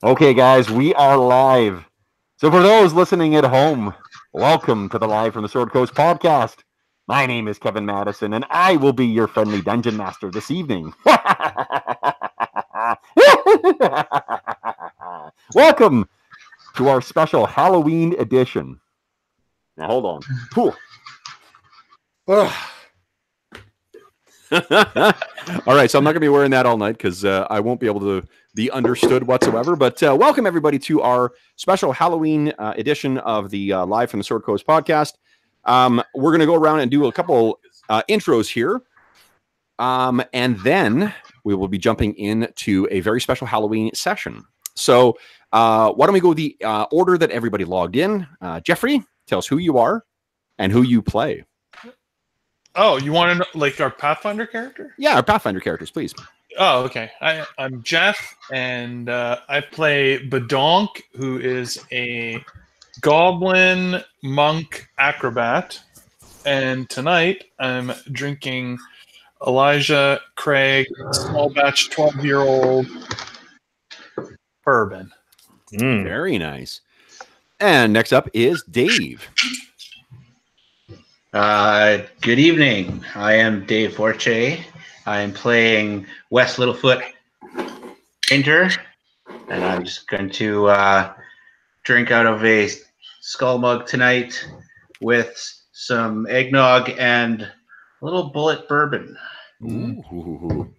Okay, guys, we are live. So, for those listening at home, welcome to the Live from the Sword Coast podcast. My name is Kevin Madison, and I will be your friendly dungeon master this evening. Welcome to our special Halloween edition. Now, hold on. Whew. All right, so I'm not going to be wearing that all night because I won't be able to be understood whatsoever. But welcome, everybody, to our special Halloween edition of the Live from the Sword Coast podcast. We're going to go around and do a couple intros here. And then we will be jumping into a very special Halloween session. So why don't we go the order that everybody logged in? Jeffrey, tell us who you are and who you play. Oh, you want to know, like, our Pathfinder character? Yeah, our Pathfinder characters, please. Oh, okay. I'm Jeff, and I play Badonk, who is a goblin monk acrobat. And tonight I'm drinking Elijah Craig small batch 12-year-old bourbon. Very nice. And next up is Dave. Good evening. I am Dave Forche. I am playing Wes Littlefoot Painter, and I'm just going to drink out of a skull mug tonight with some eggnog and a little bullet bourbon. Ooh.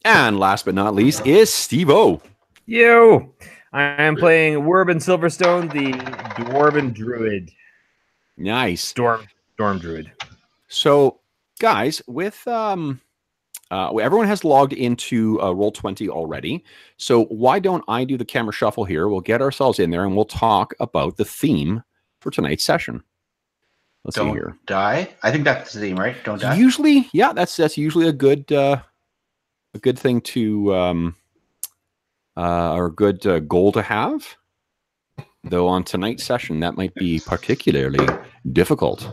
And last but not least is Steve-O. Yo! I am playing Werbin Silverstone, the Dwarven Druid. Nice. Storm Druid. So, guys, with everyone has logged into Roll20 already. So why don't I do the camera shuffle here? We'll get ourselves in there and we'll talk about the theme for tonight's session. Let's see here. Don't die. I think that's the theme, right? Don't die. Usually, yeah, that's usually a good thing to or a good goal to have. Though on tonight's session, that might be particularly difficult,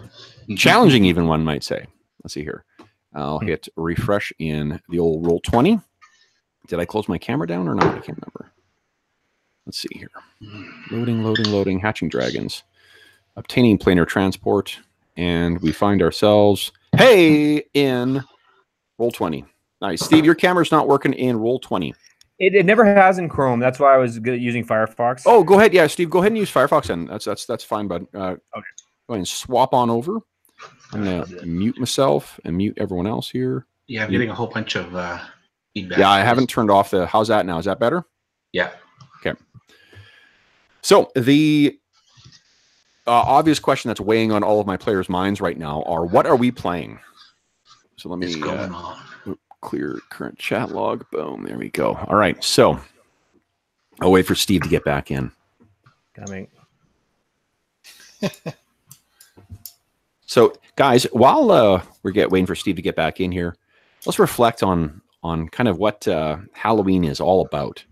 challenging, even one might say. Let's see here. I'll hit refresh in the old Roll20. Did I close my camera down or not? I can't remember. Let's see here. Loading. Hatching dragons. Obtaining planar transport. And we find ourselves, hey, in Roll20. Nice. Steve, your camera's not working in Roll20. It never has in Chrome. That's why I was using Firefox. Oh, go ahead. Yeah, Steve, go ahead and use Firefox then. That's fine, bud. Okay. Go ahead and swap on over. I'm going to mute myself and mute everyone else here. Yeah, I'm getting a whole bunch of feedback. Yeah, I haven't turned off the... How's that now? Is that better? Yeah. Okay. So the obvious question that's weighing on all of my players' minds right now are, what are we playing? So let me going on? Clear current chat log. Boom. There we go. All right. So I'll wait for Steve to get back in. Coming. So, guys, while we're waiting for Steve to get back in here, let's reflect on kind of what Halloween is all about.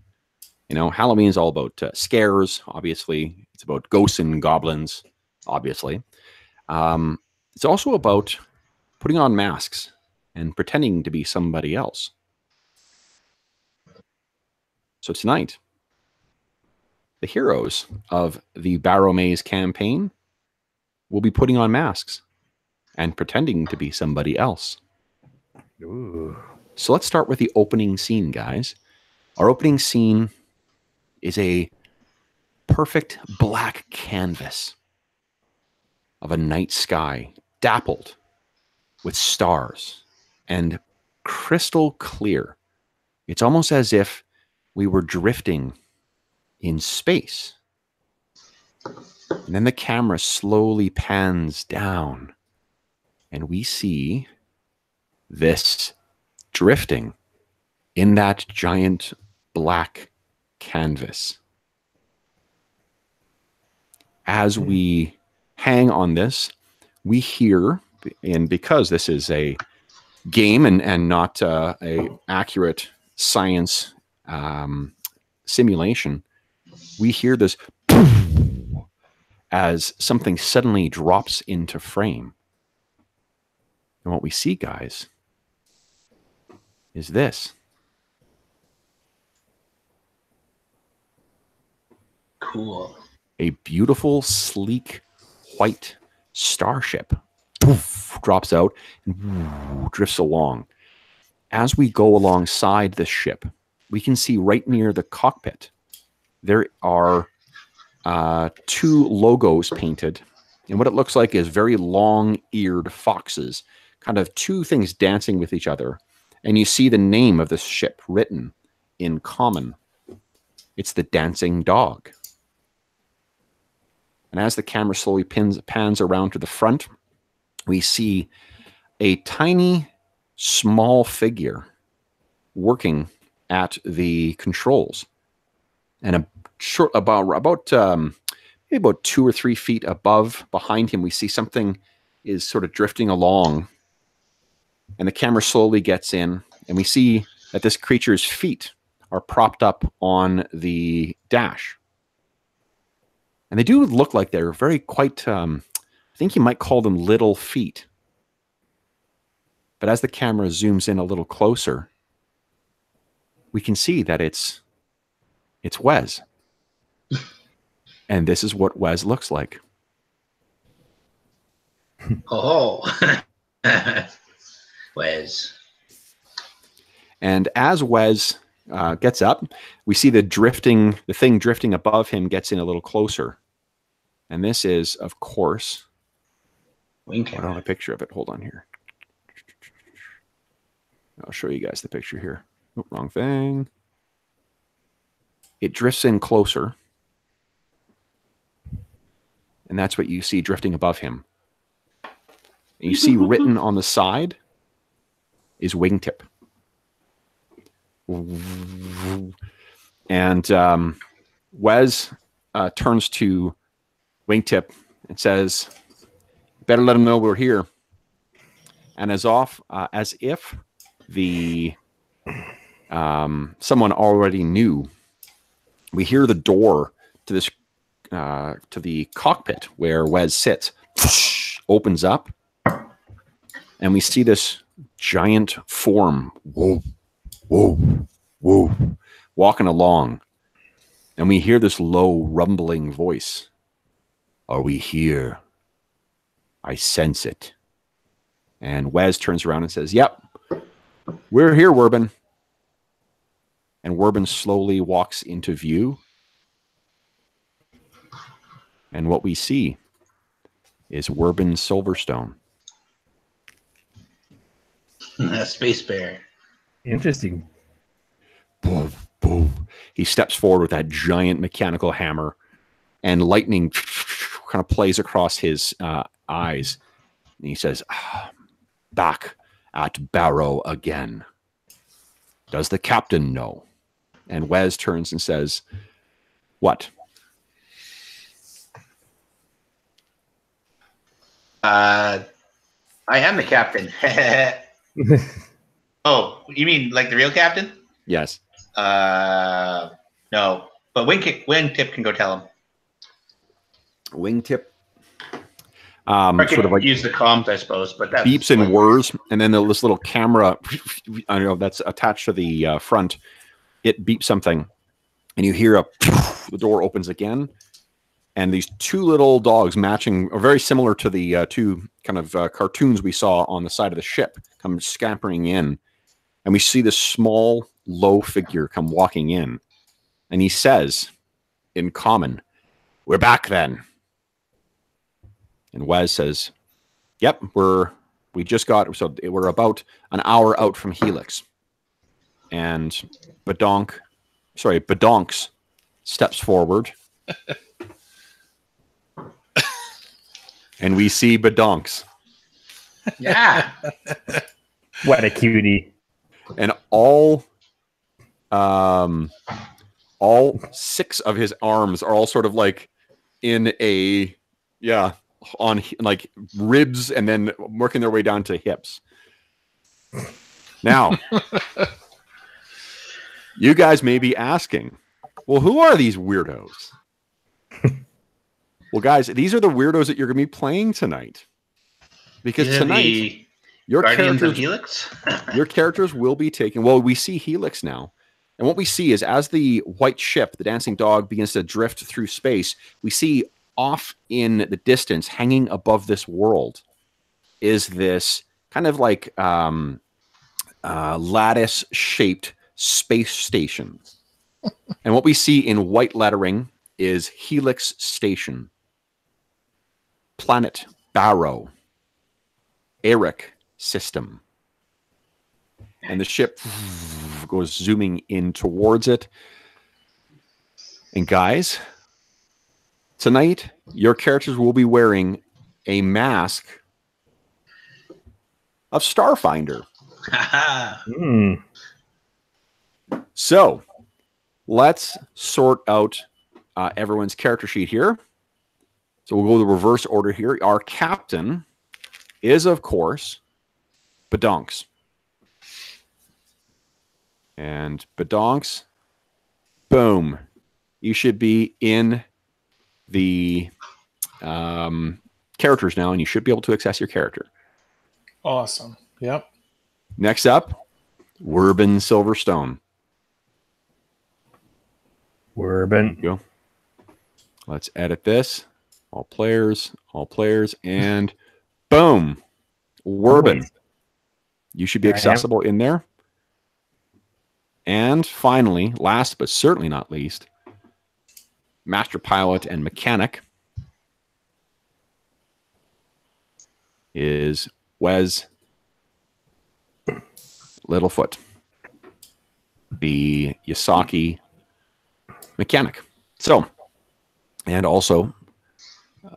You know, Halloween is all about scares, obviously. It's about ghosts and goblins, obviously. It's also about putting on masks and pretending to be somebody else. So tonight, the heroes of the Barrowmaze campaign will be putting on masks and pretending to be somebody else. Ooh. So let's start with the opening scene, guys. Our opening scene is a perfect black canvas of a night sky dappled with stars and crystal clear. It's almost as if we were drifting in space. And then the camera slowly pans down and we see this drifting in that giant black canvas. As we hang on this, we hear, and because this is a game and not a accurate science simulation, we hear this as something suddenly drops into frame. And what we see, guys, is this. Cool. A beautiful, sleek, white starship poof, drops out and drifts along. As we go alongside this ship, we can see right near the cockpit, there are 2 logos painted. And what it looks like is very long-eared foxes, kind of 2 things dancing with each other. And you see the name of this ship written in common. It's the Dancing Dog. And as the camera slowly pans around to the front, we see a tiny, small figure working at the controls. And about 2 or 3 feet behind him, we see something is sort of drifting along. And the camera slowly gets in, and we see that this creature's feet are propped up on the dash. And they do look like they're quite, I think you might call them little feet. But as the camera zooms in a little closer, we can see that it's Wes. And this is what Wes looks like. Oh. Wes. And as Wes gets up, we see the thing drifting above him gets in a little closer. And this is, of course, I don't have a picture of it. Hold on here. I'll show you guys the picture here. Oh, wrong thing. It drifts in closer. And that's what you see drifting above him. And you see written on the side is Wingtip. And Wes turns to Wingtip and says, "Better let him know we're here." And as if someone already knew, we hear the door to this to the cockpit where Wes sits opens up, and we see this giant form, whoa, whoa, whoa, walking along, and we hear this low rumbling voice. "Are we here? I sense it." And Wes turns around and says, "Yep, we're here, Werbin." And Werbin slowly walks into view. And what we see is Werbin Silverstone. Space bear. Interesting. Boom, boom. He steps forward with that giant mechanical hammer, and lightning kind of plays across his eyes. And he says, "Back at Barrow again. Does the captain know?" And Wes turns and says, "What?" I am the captain. Oh, you mean like the real captain? Yes. No, but Wingtip can go tell him. Wingtip Or sort of like use the comms, I suppose, but that beeps and whirs, and then this little camera, I don't know, that's attached to the front. It beeps something, and you hear the door opens again, and these 2 little dogs matching, or very similar to the 2 kind of cartoons we saw on the side of the ship, come scampering in, and we see this small, low figure come walking in, and he says, in common, "We're back then." And Wes says, "Yep, we're about an hour out from Helix." And Badonks steps forward. And we see Badonks. Yeah. What a cutie. And all 6 of his arms are all sort of like in on like ribs, and then working their way down to hips. Now, you guys may be asking, well, who are these weirdos? Well, guys, these are the weirdos that you're going to be playing tonight. Because tonight, your Guardians characters, of Helix? your characters will be taking. Well, we see Helix now. And what we see is as the white ship, the dancing dog, begins to drift through space, we see off in the distance, hanging above this world, is this kind of like lattice-shaped space station. And what we see in white lettering is Helix Station, Planet Barrow, Eric System. And the ship goes zooming in towards it. And guys, tonight, your characters will be wearing a mask of Starfinder. So, let's sort out everyone's character sheet here. So we'll go the reverse order here. Our captain is, of course, Badonks. And Badonks, boom. You should be in the characters now, and you should be able to access your character. Awesome. Yep. Next up, Werben Silverstone. Werben. Go. Let's edit this. All players, and boom. Werben. You should be accessible in there. And finally, last but certainly not least, Master Pilot and Mechanic is Wes Littlefoot, the Yasaki mechanic. So, and also,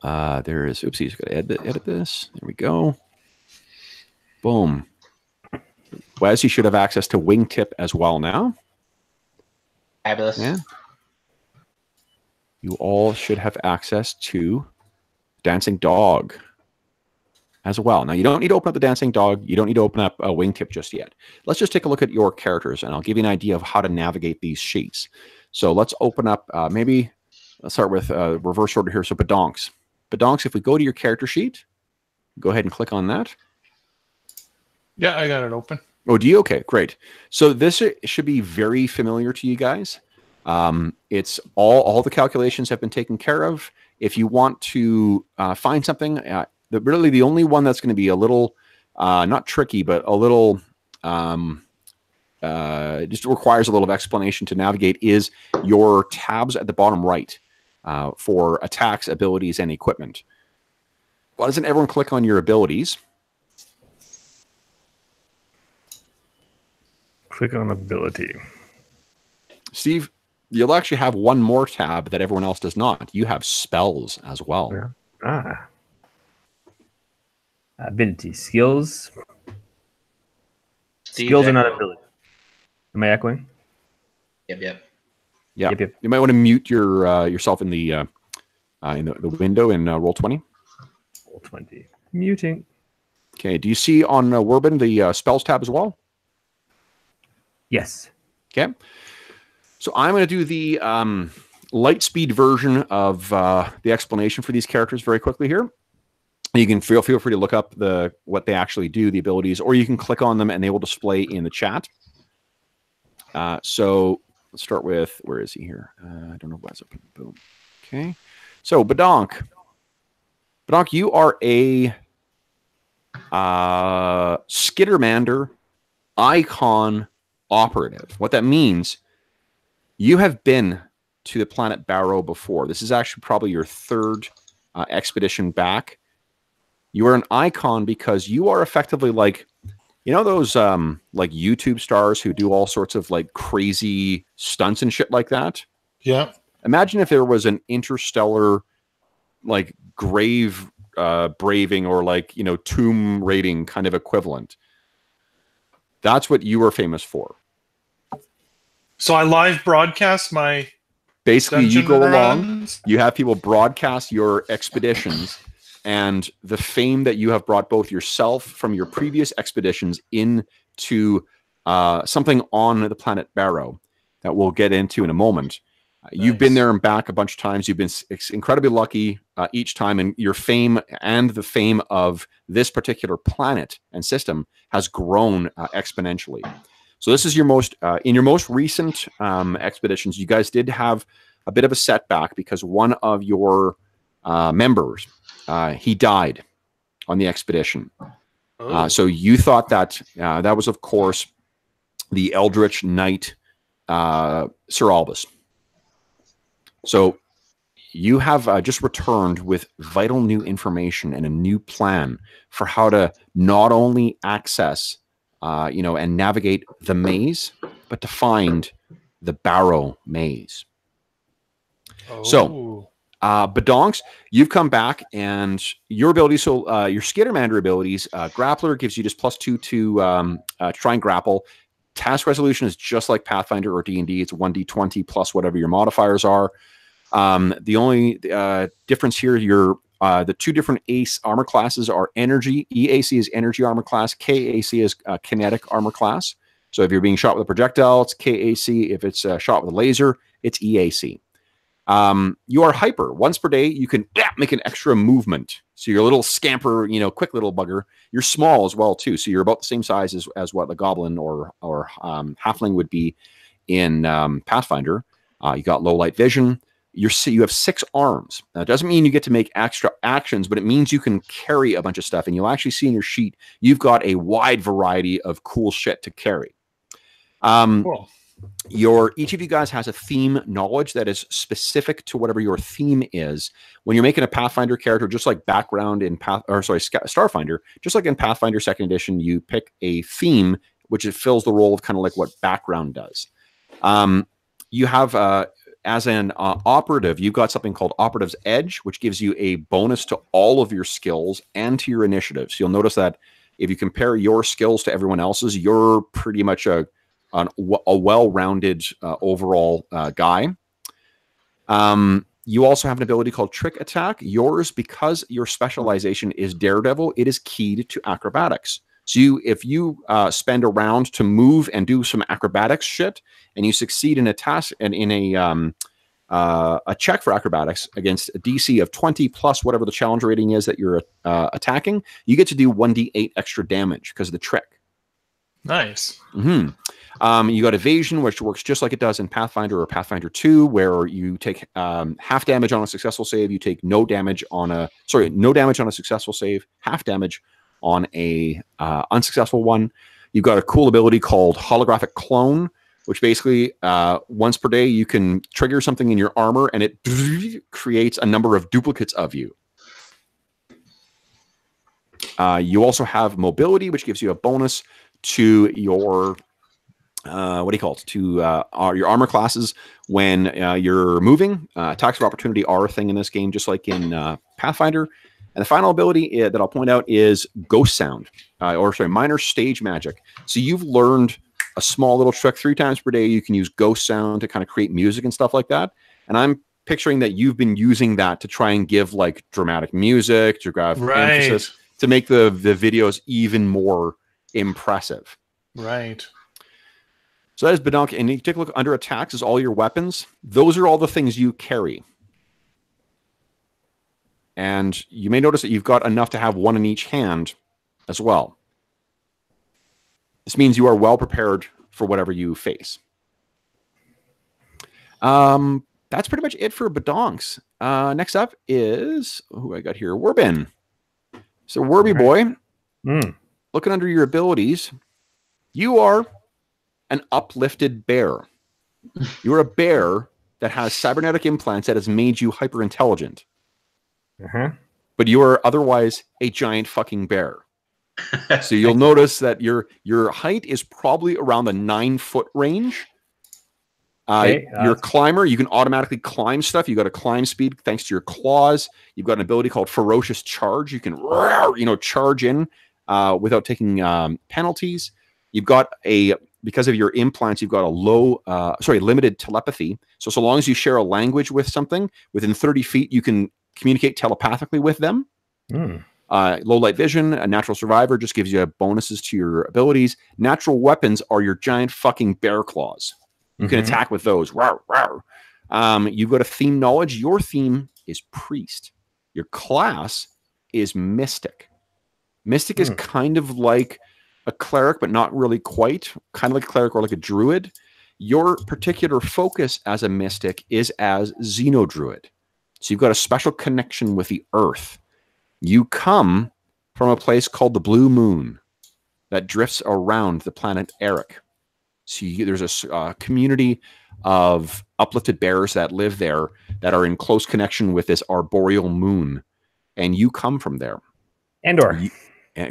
there is, oopsies, got to edit this. There we go. Boom. Wes, you should have access to Wingtip as well now. Fabulous. Yeah. You all should have access to Dancing Dog as well. Now, you don't need to open up the Dancing Dog. You don't need to open up a Wingtip just yet. Let's just take a look at your characters, and I'll give you an idea of how to navigate these sheets. So let's open up, maybe, let's start with reverse order here. So Badonks. Badonks, if we go to your character sheet, go ahead and click on that. Yeah, I got it open. Oh, do you? Okay, great. So this should be very familiar to you guys. It's all the calculations have been taken care of. If you want to find something, really the only one that's going to be a little, not tricky, but a little, just requires a little explanation to navigate is your tabs at the bottom right for attacks, abilities, and equipment. Why doesn't everyone click on your abilities? Click on ability. Steve, you'll actually have one more tab that everyone else does not. You have spells as well. Yeah. Ability. Skills. Steve, Skills are not ability. Am I echoing? Yep. Yeah. Yep. You might want to mute your yourself in the window in Roll20. Roll20. Muting. Okay. Do you see on Werben the spells tab as well? Yes. Okay. So I'm going to do the light speed version of the explanation for these characters very quickly here. You can feel free to look up what they actually do, the abilities, or you can click on them and they will display in the chat. So let's start with, where is he here? I don't know why it's open. Boom. Okay. So Badonk. Badonk, you are a Skittermander icon operative. What that means, you have been to the planet Barrow before. This is actually probably your third expedition back. You are an icon because you are effectively like, you know, those like YouTube stars who do all sorts of like crazy stunts and shit like that. Yeah. Imagine if there was an interstellar like grave braving or like, you know, tomb raiding kind of equivalent. That's what you are famous for. So I live broadcast my basically you go along, runs. you have people broadcast your expeditions and the fame that you have brought both yourself from your previous expeditions into something on the planet Barrow that we'll get into in a moment. You've been there and back a bunch of times. You've been incredibly lucky each time, and your fame and the fame of this particular planet and system has grown exponentially. So this is your most in your most recent expeditions. You guys did have a bit of a setback because one of your members he died on the expedition. So you thought that that was, of course, the Eldritch Knight, Sir Albus. So you have just returned with vital new information and a new plan for how to not only access, and navigate the maze, but to find the Barrowmaze. So, Badonks, you've come back, and your abilities, so your Skittermander abilities, Grappler gives you just +2 to try and grapple. Task Resolution is just like Pathfinder or D&D. It's 1d20 plus whatever your modifiers are. The only difference here, the two different ACE armor classes are Energy. EAC is Energy armor class. KAC is Kinetic armor class. So if you're being shot with a projectile, it's KAC. If it's shot with a laser, it's EAC. You are hyper. Once per day, you can make an extra movement. So you're a little scamper, quick little bugger. You're small as well, too. So you're about the same size as what the goblin or halfling would be in Pathfinder. You got low light vision. You have 6 arms. Now, it doesn't mean you get to make extra actions, but it means you can carry a bunch of stuff. And you'll actually see in your sheet, you've got a wide variety of cool shit to carry. Cool. Each of you guys has a theme knowledge that is specific to whatever your theme is. When you're making a Pathfinder character, just like background in Starfinder, just like in Pathfinder 2nd Edition, you pick a theme which it fills the role of kind of like what background does. You have as an operative, you've got something called Operative's Edge, which gives you a bonus to all of your skills and to your initiatives. You'll notice that if you compare your skills to everyone else's, you're pretty much a well-rounded overall guy. You also have an ability called Trick Attack. Yours, because your specialization is Daredevil, it is keyed to acrobatics. So if you spend a round to move and do some acrobatics shit, and you succeed in a task and in a check for acrobatics against a DC of 20 plus whatever the challenge rating is that you're attacking, you get to do 1d8 extra damage because of the trick. Nice. Mm-hmm. You got evasion, which works just like it does in Pathfinder or Pathfinder 2, where you take half damage on a successful save. You take no damage on a successful save, half damage on a unsuccessful one. You've got a cool ability called Holographic Clone, which basically once per day you can trigger something in your armor and it creates a number of duplicates of you. You also have mobility, which gives you a bonus to your your armor classes when you're moving. Attacks of opportunity are a thing in this game, just like in Pathfinder. And the final ability that I'll point out is Ghost Sound, Minor Stage Magic. So you've learned a small little trick 3 times per day. You can use Ghost Sound to kind of create music and stuff like that. And I'm picturing that you've been using that to try and give like dramatic music, to grab emphasis, to make the videos even more impressive. Right. So that is Badonk. And you take a look under attacks is all your weapons. Those are all the things you carry. And you may notice that you've got enough to have one in each hand as well. This means you are well prepared for whatever you face. That's pretty much it for Badonks. Next up is who I got here, Werbin. So Werby boy, looking under your abilities, you are an uplifted bear. You're a bear that has cybernetic implants that has made you hyper intelligent. But you are otherwise a giant fucking bear. So you'll notice that your height is probably around the 9-foot range. You're a climber. You can automatically climb stuff. You got a climb speed thanks to your claws. You've got an ability called Ferocious Charge. You can charge in without taking penalties. You've got because of your implants, you've got a limited telepathy. So long as you share a language with something within 30 feet, you can communicate telepathically with them. Low light vision, a natural survivor just gives you bonuses to your abilities. Natural weapons are your giant fucking bear claws. You can attack with those. Rawr, rawr. You've got a theme knowledge. Your theme is priest. Your class is mystic. Mystic is kind of like a cleric, but not really quite, kind of like a cleric or like a druid. Your particular focus as a mystic is as Xenodruid. So you've got a special connection with the earth. You come from a place called the Blue Moon that drifts around the planet Eric. So there's a community of uplifted bearers that live there that are in close connection with this arboreal moon. And you come from there. Andor.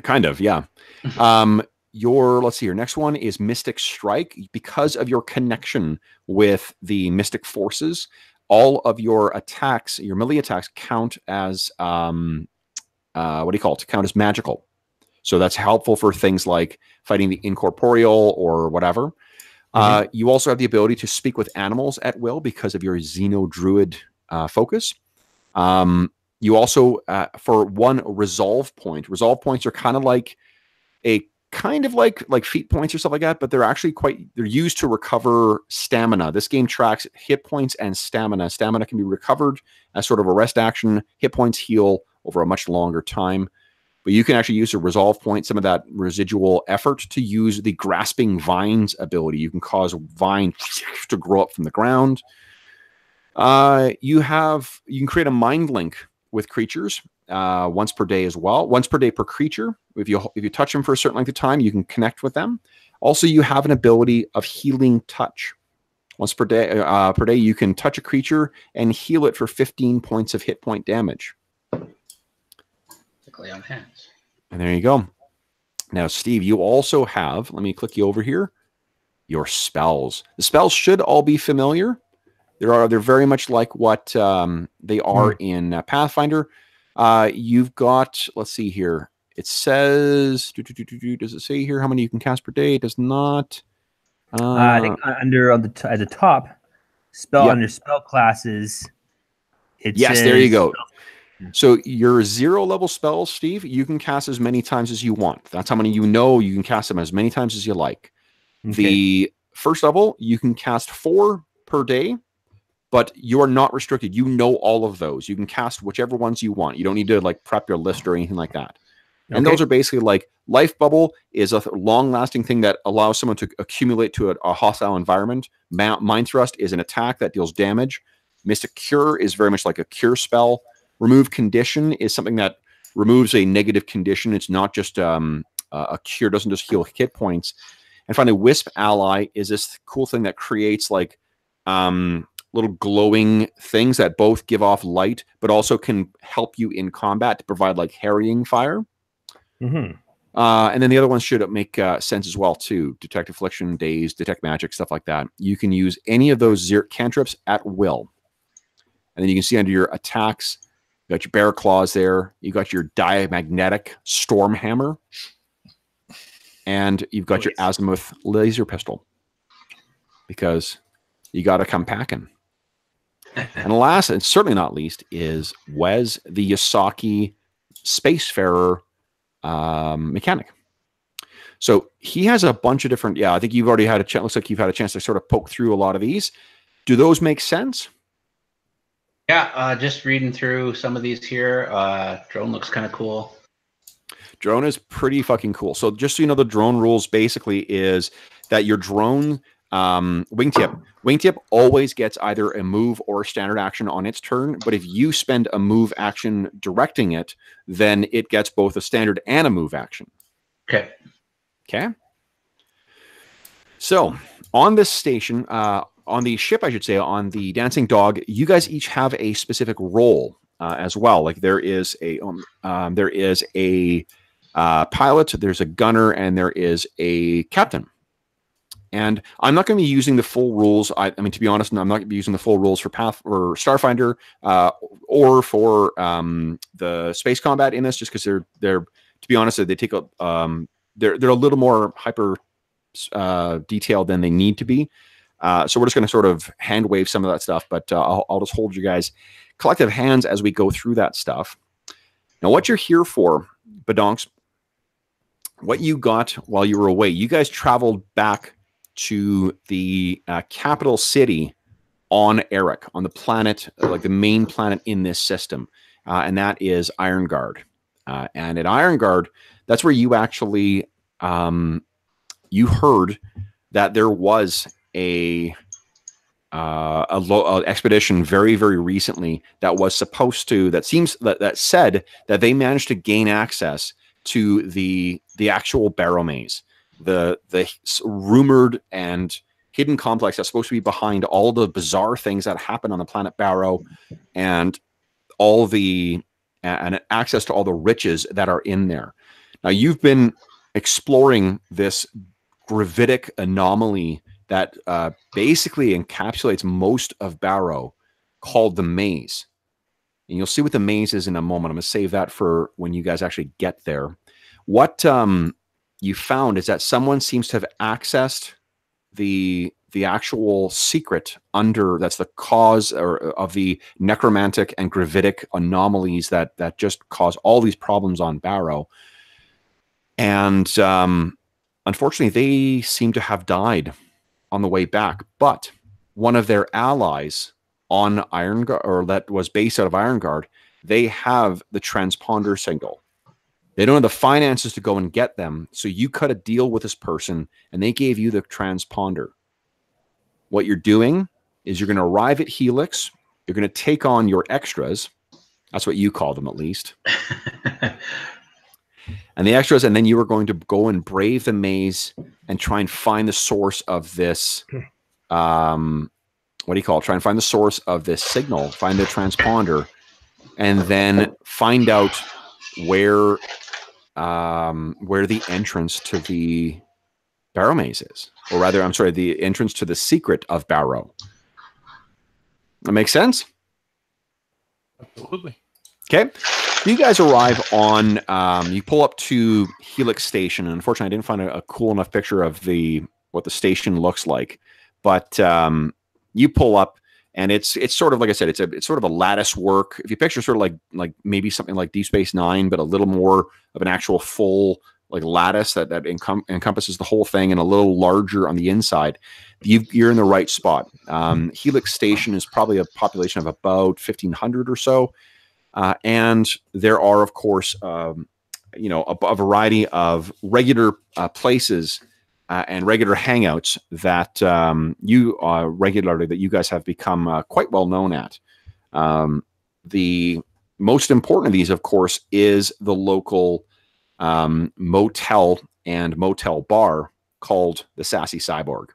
Kind of, yeah. Let's see, your next one is Mystic Strike. Because of your connection with the Mystic Forces, all of your attacks, your melee attacks, count as count as magical. So that's helpful for things like fighting the incorporeal or whatever. You also have the ability to speak with animals at will because of your Xenodruid focus. You also, for one resolve points are kind of like feat points or stuff like that, but they're actually they're used to recover stamina. This game tracks hit points and stamina. Stamina can be recovered as sort of a rest action. Hit points heal over a much longer time. But you can actually use a resolve point, some of that residual effort, to use the grasping vines ability. You can cause a vine to grow up from the ground. You can create a mind link with creatures once per day as well. Once per day per creature. If you touch them for a certain length of time, you can connect with them. Also, you have an ability of healing touch. Once per day, you can touch a creature and heal it for 15 points of hit point damage. Lay on hands. And there you go. Now, Steve, you also have, let me click you over here, your spells. The spells should all be familiar. They're very much like what they are in Pathfinder. You've got, let's see here. It says, does it say here how many you can cast per day? It does not. I think at the top, under spell classes. Yes, there you go. So your 0 level spells, Steve, you can cast as many times as you want. That's how many you can cast them as many times as you like. Okay. The first level, you can cast 4 per day, but you are not restricted. You know all of those. You can cast whichever ones you want. You don't need to prep your list or anything like that. And those are basically like Life Bubble is a long-lasting thing that allows someone to accumulate to a hostile environment. Mind Thrust is an attack that deals damage. Mystic Cure is very much like a cure spell. Remove Condition is something that removes a negative condition. It's not just a cure, doesn't just heal hit points. And finally, Wisp Ally is this cool thing that creates little glowing things that both give off light, but also can help you in combat to provide harrying fire. And then the other ones should make sense as well too. Detect Affliction, Daze, Detect Magic, stuff like that. You can use any of those cantrips at will. And then you can see under your attacks, you got your Bear Claws there. You got your Diamagnetic Storm Hammer. And you've got your Azimuth Laser Pistol. Because you got to come packing. And last, and certainly not least, is Wes the Yasaki Spacefarer mechanic. So he has a bunch of different, I think you've already had a chance, looks like you've had a chance to sort of poke through a lot of these. Do those make sense? Yeah, just reading through some of these here. Drone looks kind of cool. Drone is pretty fucking cool. So just so you know, the drone rules basically is that your drone wingtip always gets either a move or a standard action on its turn. But if you spend a move action directing it, then it gets both a standard and a move action. Okay. So on this station, on the ship, I should say, on the Dancing Dog, you guys each have a specific role as well. There is a pilot, there's a gunner, and there is a captain. And I'm not going to be using the full rules. I mean, to be honest, I'm not going to be using the full rules for Starfinder or for the space combat in this, just because they're to be honest, they take they're a little more hyper detailed than they need to be. So we're just going to sort of hand wave some of that stuff, but I'll just hold you guys collective hands as we go through that stuff. Now, what you're here for, Badonks, what you got while you were away, you guys traveled back to the capital city on Eric, on the planet, the main planet in this system, and that is Ironguard. And at Ironguard, that's where you actually you heard that there was a expedition very, very recently that was supposed to, that said that they managed to gain access to the actual Barrowmaze, the rumored and hidden complex that's supposed to be behind all the bizarre things that happen on the planet Barrow, and all the and access to all the riches that are in there. Now, you've been exploring this gravitic anomaly that basically encapsulates most of Barrow, called the Maze. And you'll see what the Maze is in a moment. I'm going to save that for when you guys actually get there. What you found is that someone seems to have accessed the actual secret that's the cause of the necromantic and gravitic anomalies that just cause all these problems on Barrow. And unfortunately, they seem to have died on the way back. But one of their allies on Ironguard, or that was based out of Ironguard, they have the transponder signal. They don't have the finances to go and get them, so you cut a deal with this person, and they gave you the transponder. What you're doing is you're going to arrive at Helix. You're going to take on your extras. That's what you call them, at least. And the extras, and then you were going to go and brave the maze and try and find the source of this. What do you call it? Try and find the source of this signal, find the transponder, and then find out where the entrance to the Barrowmaze is. Or rather, I'm sorry, the entrance to the secret of Barrow. That makes sense? Absolutely. Okay. You guys arrive on, you pull up to Helix Station, and unfortunately I didn't find a cool enough picture of what the station looks like. But you pull up, and it's sort of, like I said, it's sort of a lattice work. If you picture sort of like maybe something like Deep Space Nine, but a little more of an actual full like lattice that encompasses the whole thing, and a little larger on the inside, you're in the right spot. Helix Station is probably a population of about 1,500 or so. And there are, of course, a variety of regular places and regular hangouts that you guys have become quite well known at. The most important of these, of course, is the local motel and motel bar called the Sassy Cyborg.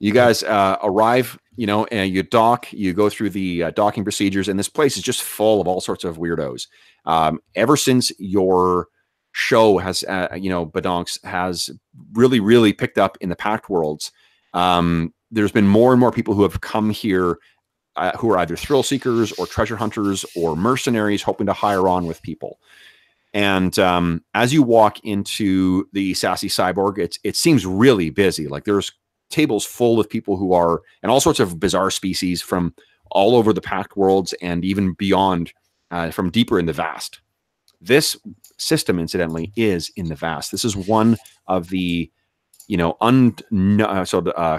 You guys arrive, and you dock. You go through the docking procedures, and this place is just full of all sorts of weirdos. Ever since your show has, Badonks has really, really picked up in the Pact Worlds, there's been more and more people who have come here who are either thrill seekers or treasure hunters or mercenaries hoping to hire on with people. And as you walk into the Sassy Cyborg, it seems really busy. Like there's tables full of people who are, and all sorts of bizarre species from all over the Pact Worlds and even beyond, from deeper in the Vast. This system, incidentally, is in the Vast. This is one of the,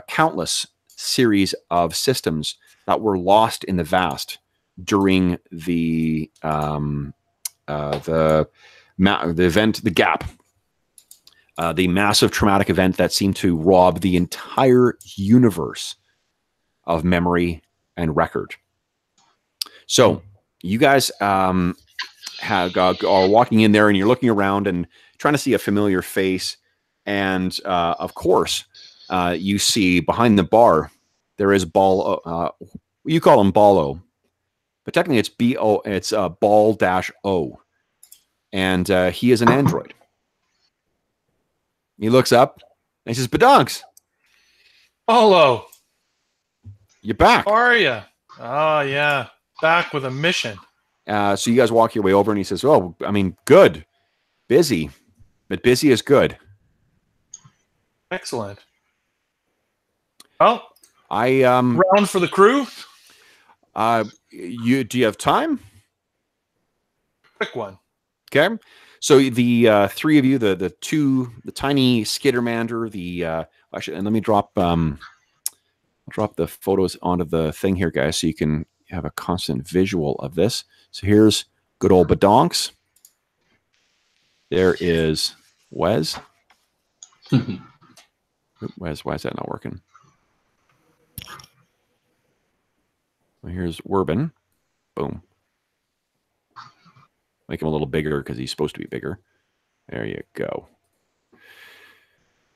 countless series of systems that were lost in the Vast during the event, the Gap. The massive traumatic event that seemed to rob the entire universe of memory and record. So you guys are walking in there, and you're looking around and trying to see a familiar face. And of course, you see behind the bar, there is Ball. You call him Ballo, but technically it's B-O. It's Ball-O, and he is an android. He looks up and he says, "Badonks, Hello. you're back." How are you? Oh, yeah. Back with a mission. So you guys walk your way over, and he says, "Oh, I mean, good. Busy. But busy is good." Excellent. Well, I round for the crew. do you have time? Quick one. Okay. So the three of you, the tiny Skittermander, actually, and let me drop the photos onto the thing here, guys, so you can have a constant visual of this. So here's good old Badonks. There is Wes? Wes, why is that not working? Well, here's Werbin. Boom. Make him a little bigger because he's supposed to be bigger. There you go.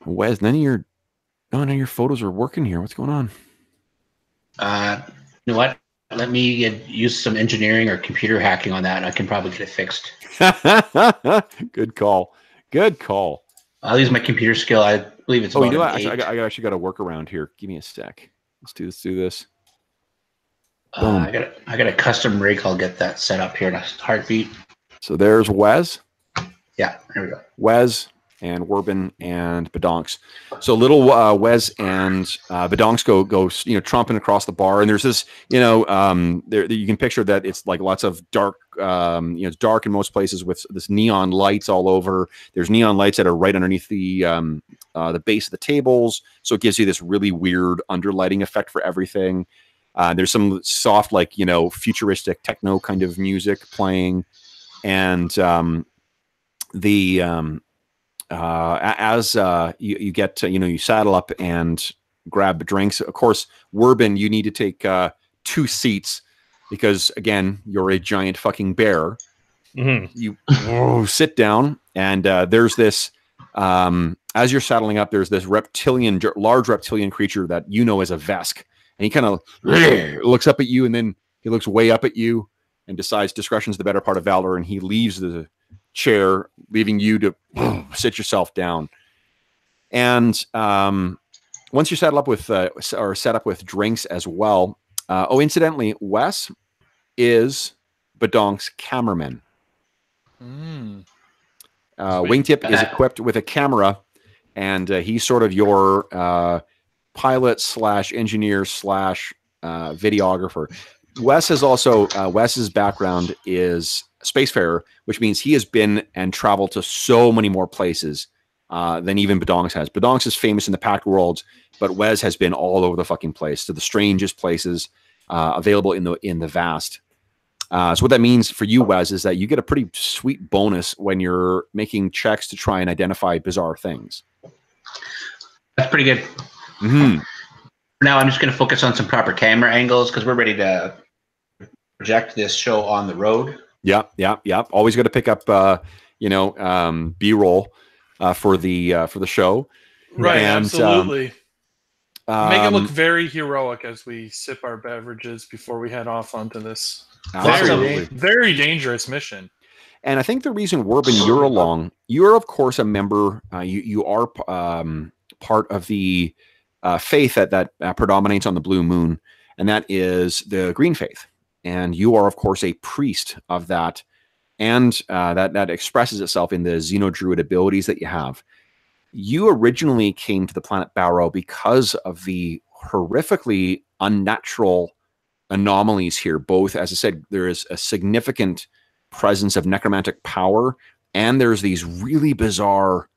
Wes, none of your photos are working here. What's going on? You know what? Let me use some engineering or computer hacking on that, and I can probably get it fixed. Good call. Good call. I'll use my computer skill. I believe it's. Oh, you know what? Actually, I actually got a workaround here. Give me a sec. Let's do this. Boom. I got a custom rig. I'll get that set up here in a heartbeat. So there's Wes. Yeah, there we go. Wes and Werbin and Badonks. So little Wes and Badonks go tromping across the bar, and there's this there you can picture that it's like lots of dark it's dark in most places with this neon lights all over. There's neon lights that are right underneath the base of the tables, so it gives you this really weird underlighting effect for everything. There's some soft futuristic techno kind of music playing, and as you get to, you saddle up and grab drinks. Of course, Werbin, you need to take 2 seats because, again, you're a giant fucking bear. Mm-hmm. You sit down, and there's this, as you're saddling up, there's this large reptilian creature that you know as a Vesk. And he kind of looks up at you, and then he looks way up at you and decides discretion's the better part of valor, and he leaves the chair, leaving you to sit yourself down. And once you settle up with or set up with drinks as well. Incidentally, Wes is Badonk's cameraman. Wingtip is equipped with a camera, and he's sort of your pilot / engineer / videographer. Wes is also Wes's background is spacefarer, which means he has been and traveled to so many more places than even Badonks has. Badonks is famous in the Pact worlds, but Wes has been all over the fucking place, to the strangest places available in the vast. So what that means for you, Wes, is that you get a pretty sweet bonus when you're making checks to try and identify bizarre things. That's pretty good. Mm-hmm. Now I'm just going to focus on some proper camera angles because we're ready to project this show on the road. Yep. Always got to pick up, B-roll for the show. Right, and, absolutely. Make it look very heroic as we sip our beverages before we head off onto this very dangerous mission. And I think the reason, Werbin, you're along, you're of course a member. You are part of the faith that predominates on the Blue Moon, and that is the Green Faith. And you are, of course, a priest of that, and that expresses itself in the Xenodruid abilities that you have. You originally came to the planet Barrow because of the horrifically unnatural anomalies here. Both, as I said, there is a significant presence of necromantic power, and there's these really bizarre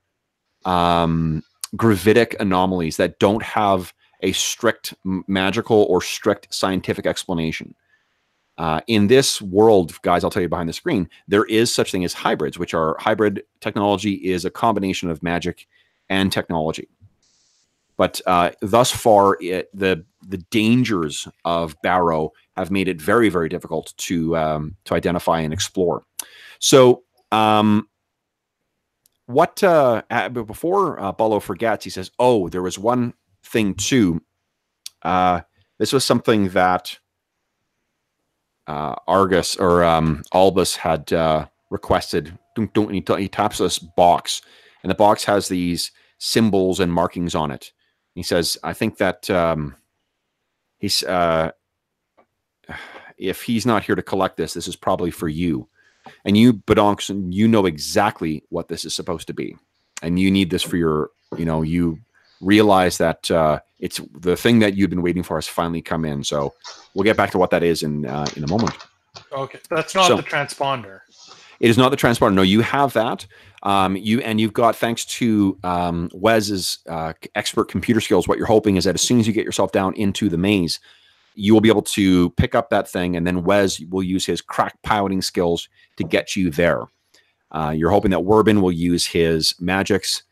gravitic anomalies that don't have a strict magical or strict scientific explanation. In this world, guys, I'll tell you behind the screen, there is such thing as hybrids, which are hybrid technology is a combination of magic and technology. But thus far, the dangers of Barrow have made it very, very difficult to identify and explore. So before Ballo forgets, he says, "Oh, there was one thing too. This was something that Argus or Albus had requested." And he taps this box, and the box has these symbols and markings on it. He says, "I think that if he's not here to collect this, this is probably for you. And you, Badonks, you know exactly what this is supposed to be. And you need this for your, you realize that it's the thing that you've been waiting for has finally come in. So we'll get back to what that is in a moment." Okay, that's not the transponder. It is not the transponder. No, you have that. You've got, thanks to Wes's expert computer skills, what you're hoping is that as soon as you get yourself down into the maze, you will be able to pick up that thing, and then Wes will use his crack piloting skills to get you there. You're hoping that Werbin will use his magics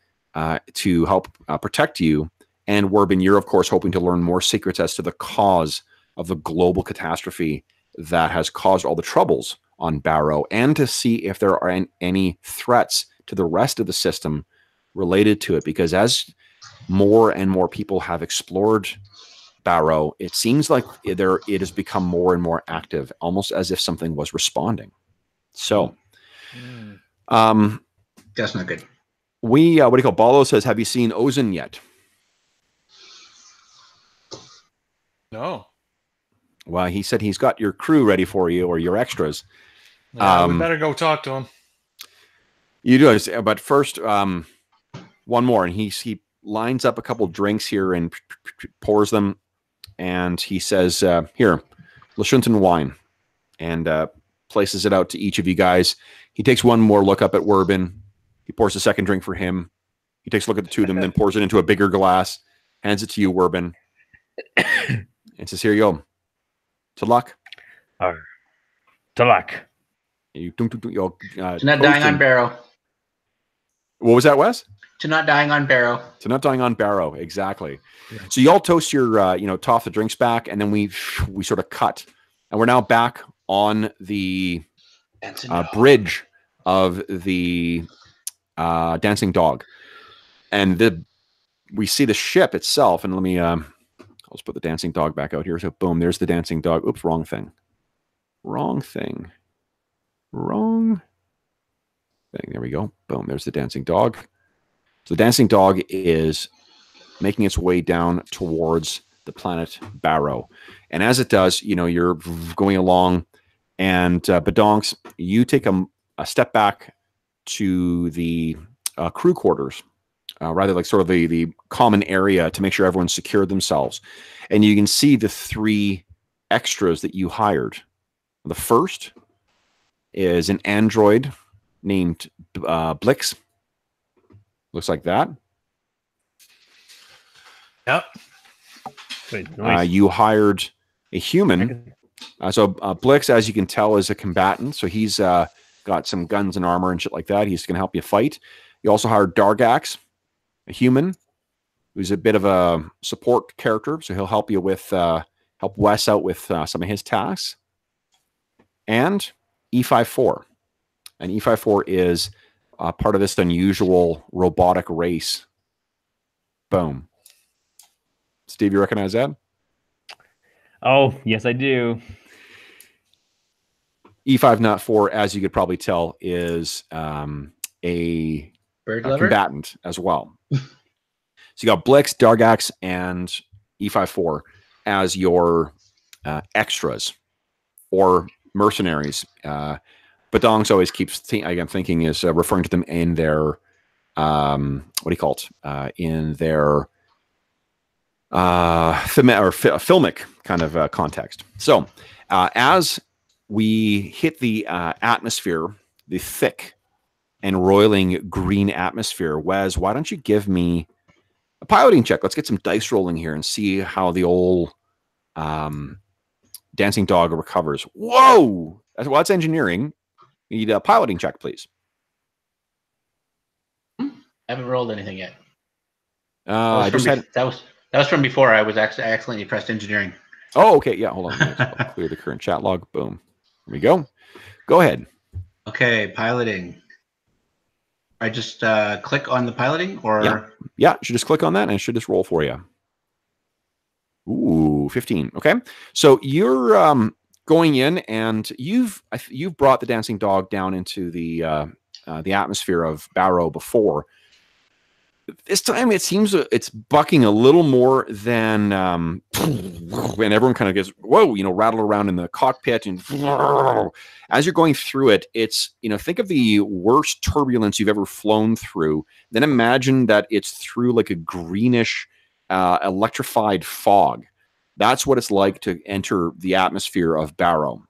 to help protect you. And Werbin, you're of course hoping to learn more secrets as to the cause of the global catastrophe that has caused all the troubles on Barrow, and to see if there are any threats to the rest of the system related to it. Because as more and more people have explored Barrow, it seems like it has become more and more active, almost as if something was responding. So, that's not good. What do you call? Balo says, "Have you seen Ozin yet?" No. Well, he said he's got your crew ready for you, or your extras. Yeah, we better go talk to him. You do, but first, one more, and he lines up a couple drinks here and pours them, and he says, "Here, Lashunton wine," and places it out to each of you guys. He takes one more look up at Werbin. He pours a second drink for him. He takes a look at the two of them, then pours it into a bigger glass, hands it to you, Werbin, and says, "Here you go. To luck." To luck. To not dying on Barrow. What was that, Wes? To not dying on Barrow. To not dying on Barrow, exactly. Yeah. So you all toast your, toss the drinks back, and then we sort of cut, and we're now back on the bridge of the Dancing Dog, and we see the ship itself. And let me, I'll just put the Dancing Dog back out here. So boom, there's the Dancing Dog. Oops, wrong thing. There we go. Boom, there's the Dancing Dog. So the Dancing Dog is making its way down towards the planet Barrow. And as it does, you're going along, and Badonks, you take a step back to the crew quarters, rather like sort of the common area, to make sure everyone's secured themselves. And you can see the 3 extras that you hired. The first is an android named Blix. Looks like that. Yep. Nice. You hired a human. So Blix, as you can tell, is a combatant. So he's got some guns and armor and shit like that. He's going to help you fight. You also hired Dargax, a human, who's a bit of a support character. So he'll help you with help Wes out with some of his tasks. And E54. And E54 is part of this unusual robotic race. Boom. Steve, you recognize that? Oh, yes, I do. E504, as you could probably tell, is a combatant as well. So you got Blix, Dargax, and E54 as your extras or mercenaries. But Dongs always keeps thinking is referring to them in their in their filmic kind of context. So as we hit the atmosphere, the thick and roiling green atmosphere, Wes, why don't you give me a piloting check? Let's get some dice rolling here and see how the old Dancing Dog recovers. Whoa! That's engineering. You need a piloting check, please. I haven't rolled anything yet. That was from before. I accidentally pressed engineering. Oh, okay. Yeah, hold on. I'll clear the current chat log. Boom. Here we go. Go ahead. Okay, piloting. I just click on the piloting, or yeah, you should just click on that, and it should just roll for you. Ooh, 15. Okay, so you're going in, and you've brought the Dancing Dog down into the atmosphere of Barrow before. This time it seems it's bucking a little more than when everyone kind of gets, whoa, rattled around in the cockpit. And as you're going through it, it's, think of the worst turbulence you've ever flown through. Then imagine that it's through like a greenish electrified fog. That's what it's like to enter the atmosphere of Barrow,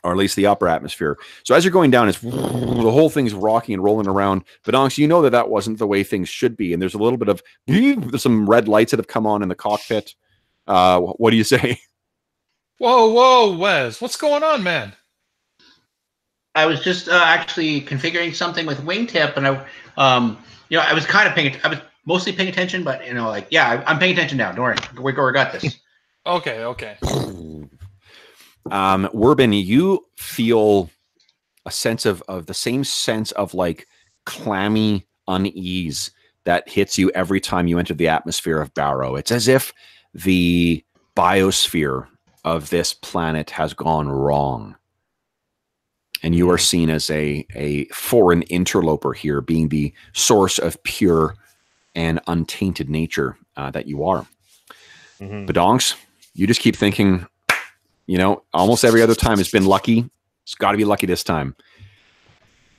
or at least the upper atmosphere. So as you're going down, the whole thing's rocking and rolling around. But honestly, that wasn't the way things should be. And there's a little bit of, there's some red lights that have come on in the cockpit. What do you say? Whoa, Wes, what's going on, man? I was just actually configuring something with Wingtip, and I was kind of I was mostly paying attention, but I'm paying attention now. Don't worry, we got this. Okay. Werbin, you feel a sense of the same sense of like clammy unease that hits you every time you enter the atmosphere of Barrow. It's as if the biosphere of this planet has gone wrong. And you are seen as a foreign interloper here, being the source of pure and untainted nature that you are. Badonks, you just keep thinking, almost every other time has been lucky. It's got to be lucky this time.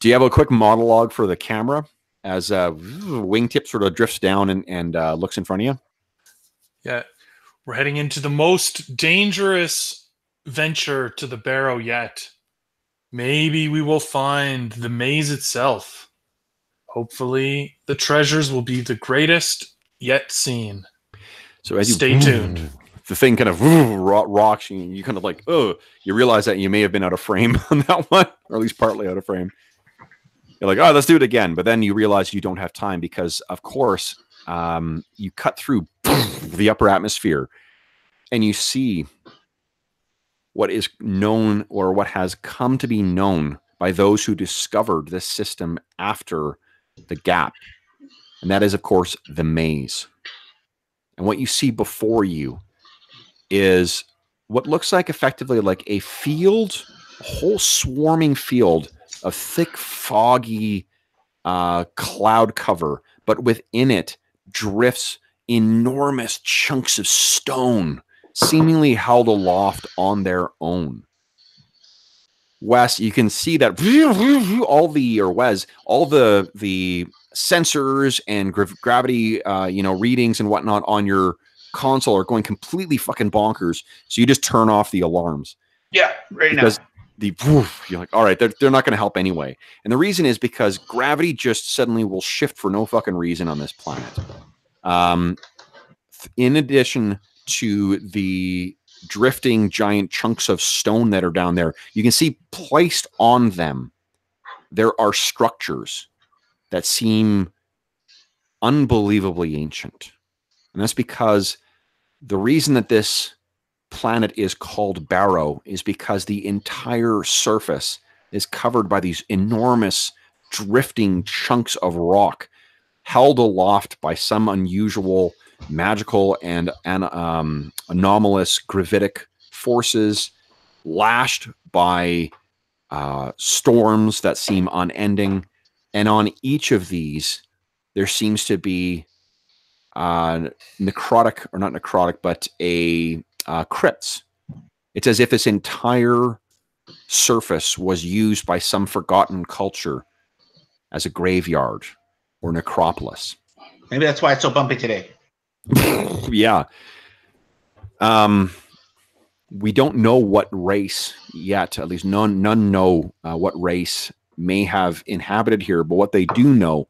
Do you have a quick monologue for the camera as Wingtip sort of drifts down and looks in front of you? Yeah. We're heading into the most dangerous venture to the Barrow yet. Maybe we will find the maze itself. Hopefully, the treasures will be the greatest yet seen. So as Stay tuned. The thing kind of rocks you. You kind of like, you realize that you may have been out of frame on that one, or at least partly out of frame. You're like, let's do it again. But then you realize you don't have time because, of course, you cut through the upper atmosphere and you see what is known or what has come to be known by those who discovered this system after the gap. And that is, of course, the maze. And what you see before you is what looks like effectively like a field, a whole swarming field of thick, foggy cloud cover, but within it drifts enormous chunks of stone, seemingly held aloft on their own. Wes, you can see that all the sensors and gravity, readings and whatnot on your console are going completely fucking bonkers. So you just turn off the alarms. Yeah, right now. You're like, all right, they're not going to help anyway. And the reason is because gravity just suddenly will shift for no fucking reason on this planet. In addition to the drifting giant chunks of stone that are down there, you can see placed on them, there are structures that seem unbelievably ancient. And that's because the reason that this planet is called Barrow is because the entire surface is covered by these enormous drifting chunks of rock held aloft by some unusual magical and anomalous gravitic forces, lashed by storms that seem unending. And on each of these, there seems to be necrotic, or not necrotic, but crypts. It's as if this entire surface was used by some forgotten culture as a graveyard or necropolis. Maybe that's why it's so bumpy today. Yeah. We don't know what race yet, at least none know what race may have inhabited here, but what they do know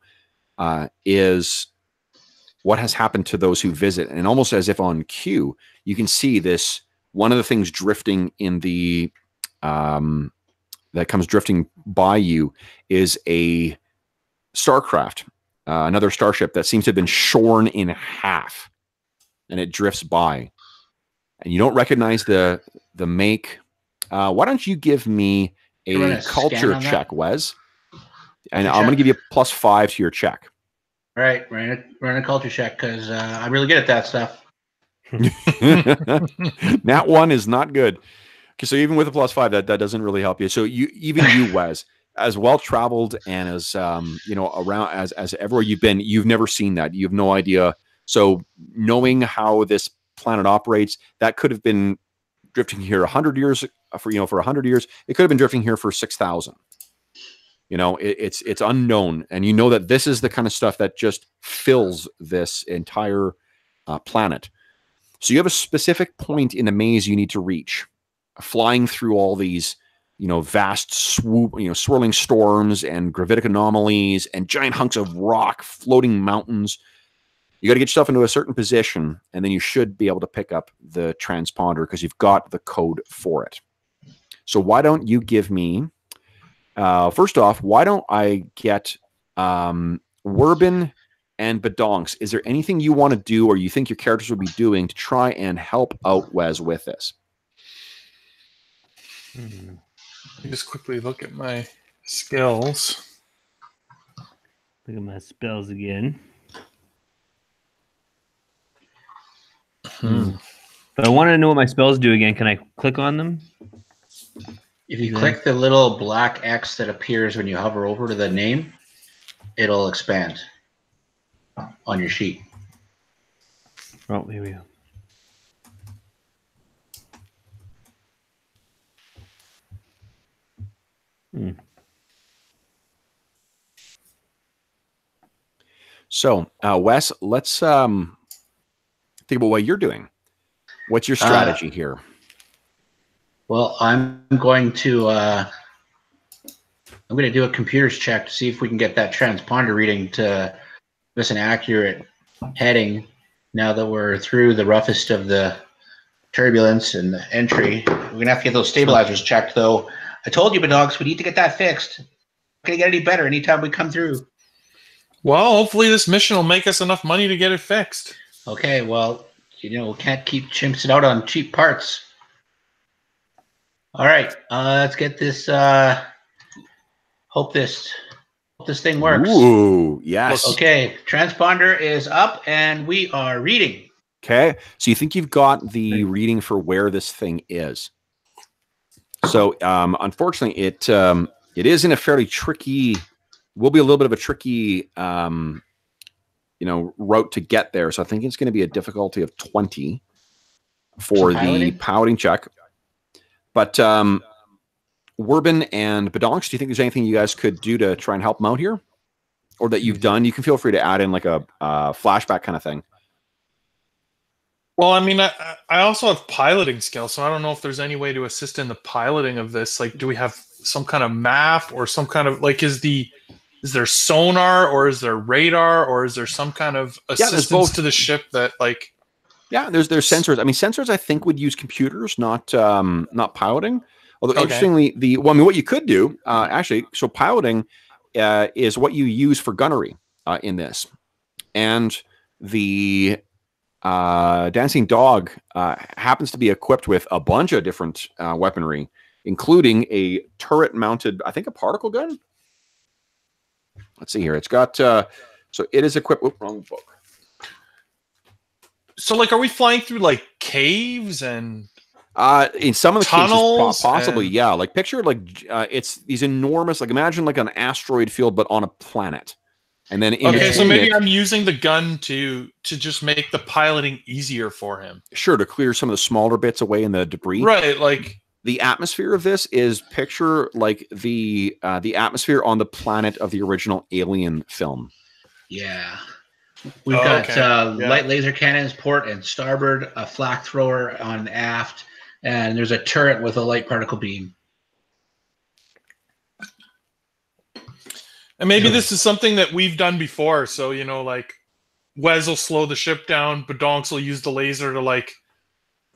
is what has happened to those who visit. And almost as if on cue, you can see this, one of the things drifting in the, that comes drifting by you is a starcraft, another starship that seems to have been shorn in half, and it drifts by. And you don't recognize the make. Why don't you give me a culture check, Wes? And I'm going to give you a +5 to your check. All right, run a culture check because I'm really good at that stuff. That one is not good. Okay, so even with a +5, that doesn't really help you. So even you, Wes, as well traveled and as around as everywhere you've been, you've never seen that. You have no idea. So knowing how this planet operates, that could have been drifting here 100 years for 100 years. It could have been drifting here for 6,000. It's unknown, and you know that this is the kind of stuff that just fills this entire planet. So you have a specific point in the maze you need to reach, flying through all these, vast swirling storms and gravitic anomalies and giant hunks of rock, floating mountains. You got to get yourself into a certain position, and then you should be able to pick up the transponder because you've got the code for it. So why don't you give me First off, why don't I get Werbin and Badonks? Is there anything you want to do or you think your characters will be doing to try and help out Wes with this? Let me just quickly look at my skills. Look at my spells again. But I want to know what my spells do again. Can I click on them? If you click the little black X that appears when you hover over to the name, it'll expand on your sheet. Oh, here we go. So, Wes, let's think about what you're doing. What's your strategy here? Well, I'm going to do a computers check to see if we can get that transponder reading to give us an accurate heading. Now that we're through the roughest of the turbulence and the entry, we're gonna have to get those stabilizers checked. Though I told you, Badogs, we need to get that fixed. Not gonna get any better anytime we come through. Well, hopefully this mission will make us enough money to get it fixed. Okay, well, you know, we can't keep chimps out on cheap parts. All right, let's get this. Hope this thing works. Ooh, yes. Okay, transponder is up, and we are reading. Okay, so you think you've got the reading for where this thing is. So, unfortunately, it is in a fairly tricky. Will be a little bit of a tricky, route to get there. So I think it's going to be a difficulty of 20 for the piloting check. But Werbin and Badonks, do you think there's anything you guys could do to try and help them out here? Or that you've done? You can feel free to add in like a flashback kind of thing. Well, I mean, I also have piloting skills, so I don't know if there's any way to assist in the piloting of this. Like, do we have some kind of map or some kind of, like, is there sonar or is there radar or is there some kind of assistance to the ship that, like... Yeah, there's sensors. I mean, sensors I think would use computers, not piloting. Although interestingly, what you could do actually, so piloting is what you use for gunnery in this, and the dancing dog happens to be equipped with a bunch of different weaponry, including a turret-mounted, I think, a particle gun. Let's see here. It's got so it is equipped. Whoop, wrong book. So, like, are we flying through like caves and in some of the tunnels? Cases, possibly, yeah. Like picture like it's these enormous, like imagine like an asteroid field, but on a planet. And then so maybe I'm using the gun to just make the piloting easier for him. Sure, to clear some of the smaller bits away in the debris. Right, like the atmosphere of this is picture like the atmosphere on the planet of the original Alien film. Yeah. We've got light laser cannons port and starboard, a flak thrower on aft, and there's a turret with a light particle beam. And maybe this is something that we've done before. So, you know, like Wes will slow the ship down, but Donks will use the laser to like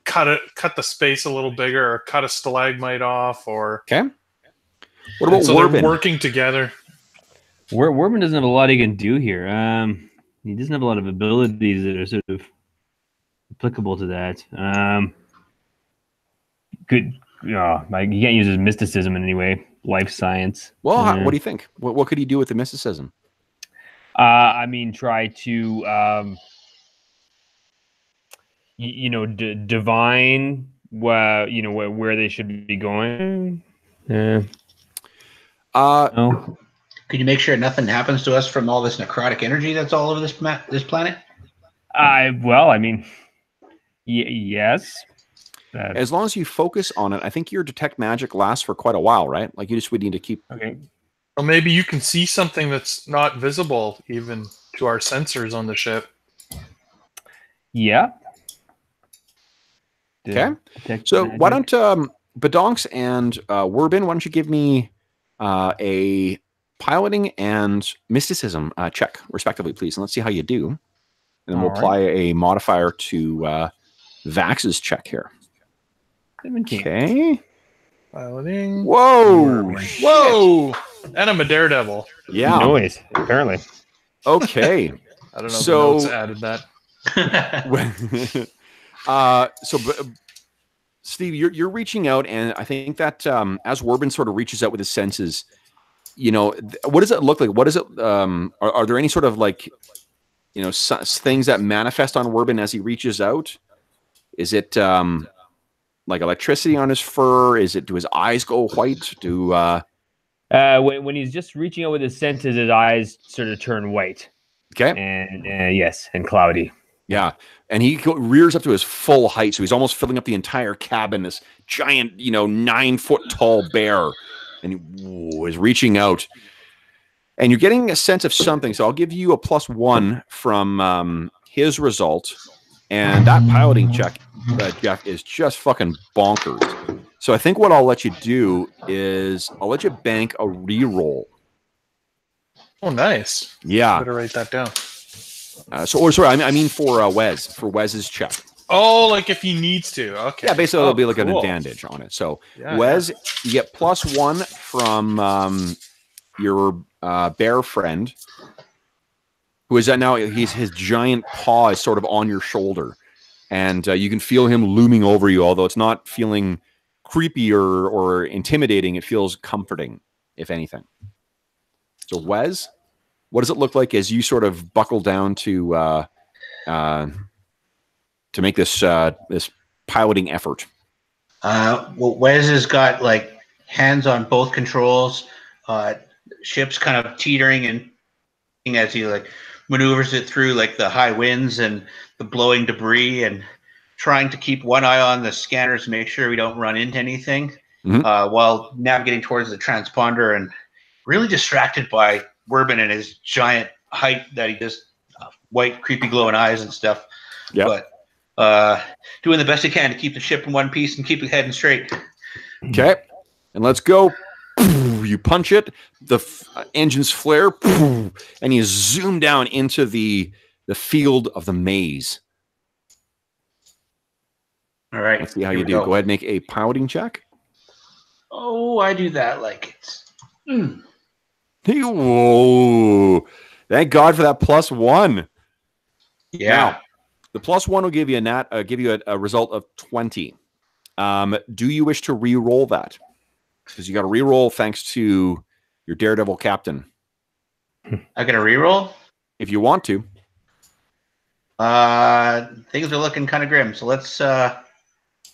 cut the space a little bigger, or cut a stalagmite off, or what about so Werbin? they're working together. Werbin doesn't have a lot he can do here. He doesn't have a lot of abilities that are sort of applicable to that. You can't use his mysticism in any way. Life science. Well, what do you think? What could he do with the mysticism? I mean, try to, divine where they should be going. No. Could you make sure nothing happens to us from all this necrotic energy that's all over this planet? Yes. As long as you focus on it, I think your detect magic lasts for quite a while, right? Like you just would need to keep. Okay. Well, maybe you can see something that's not visible even to our sensors on the ship. Yeah. Okay. So why don't Badonks and Werbin, why don't you give me a piloting and mysticism check, respectively, please, and let's see how you do. And then we'll apply a modifier to Vax's check here. 17. Okay. Piloting. Whoa! Whoa! And I'm a daredevil. Yeah. Noise, apparently. Okay. I don't know if the So- notes added that. Steve, you're reaching out, and I think that as Werbin sort of reaches out with his senses, what does it look like? What does it? Are there any sort of like, things that manifest on Werbin as he reaches out? Is it like electricity on his fur? Do his eyes go white? When he's just reaching out with his senses, his eyes sort of turn white. Okay. And yes, and cloudy. Yeah. And he rears up to his full height, so he's almost filling up the entire cabin, this giant, 9-foot tall bear. And he is reaching out. And you're getting a sense of something. So I'll give you a +1 from his result. And that piloting check, Jeff, is just fucking bonkers. So I think what I'll let you do is I'll let you bank a reroll. Oh, nice. Yeah. Better write that down. I mean for Wes's check. Oh, like if he needs to. Okay. Yeah, basically it'll be like an cool. advantage on it. So Yeah, Wes, you get +1 from your bear friend, who is that now? His giant paw is sort of on your shoulder, and you can feel him looming over you. Although it's not feeling creepy or intimidating, it feels comforting, if anything. So Wes, what does it look like as you sort of buckle down to make this this piloting effort? Well, Wes has got like hands on both controls. Ship's kind of teetering and as he like maneuvers it through like the high winds and the blowing debris, and trying to keep one eye on the scanners to make sure we don't run into anything, while navigating towards the transponder, and really distracted by Werbin and his giant height that he just white creepy glowing eyes and stuff. Yeah. But doing the best he can to keep the ship in one piece and keep it heading straight. Okay, and let's go. You punch it, the engines flare, and you zoom down into the field of the maze. All right. Let's see how you do. Go ahead and make a piloting check. Oh, I do that like it's... Whoa. Thank God for that +1. Yeah. Now, the +1 will give you a result of 20. Do you wish to re-roll that? Because you got to re-roll thanks to your Daredevil captain. I got a reroll? If you want to. Things are looking kind of grim. So let's yeah.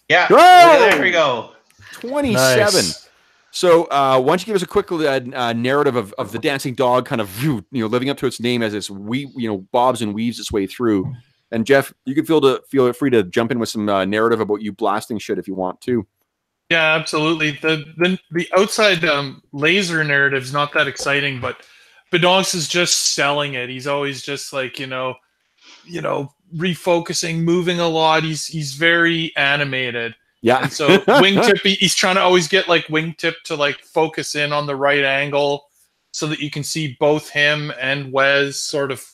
Whoa! There we go. 27. Nice. So why don't you give us a quick narrative of the dancing dog kind of living up to its name as it's bobs and weaves its way through. And Jeff, you can feel free to jump in with some narrative about you blasting shit if you want to. Yeah, absolutely. The outside laser narrative is not that exciting, but Bedonks is just selling it. He's always just like refocusing, moving a lot. He's very animated. Yeah. And so Wingtip, he's trying to always get like Wingtip to like focus in on the right angle so that you can see both him and Wes sort of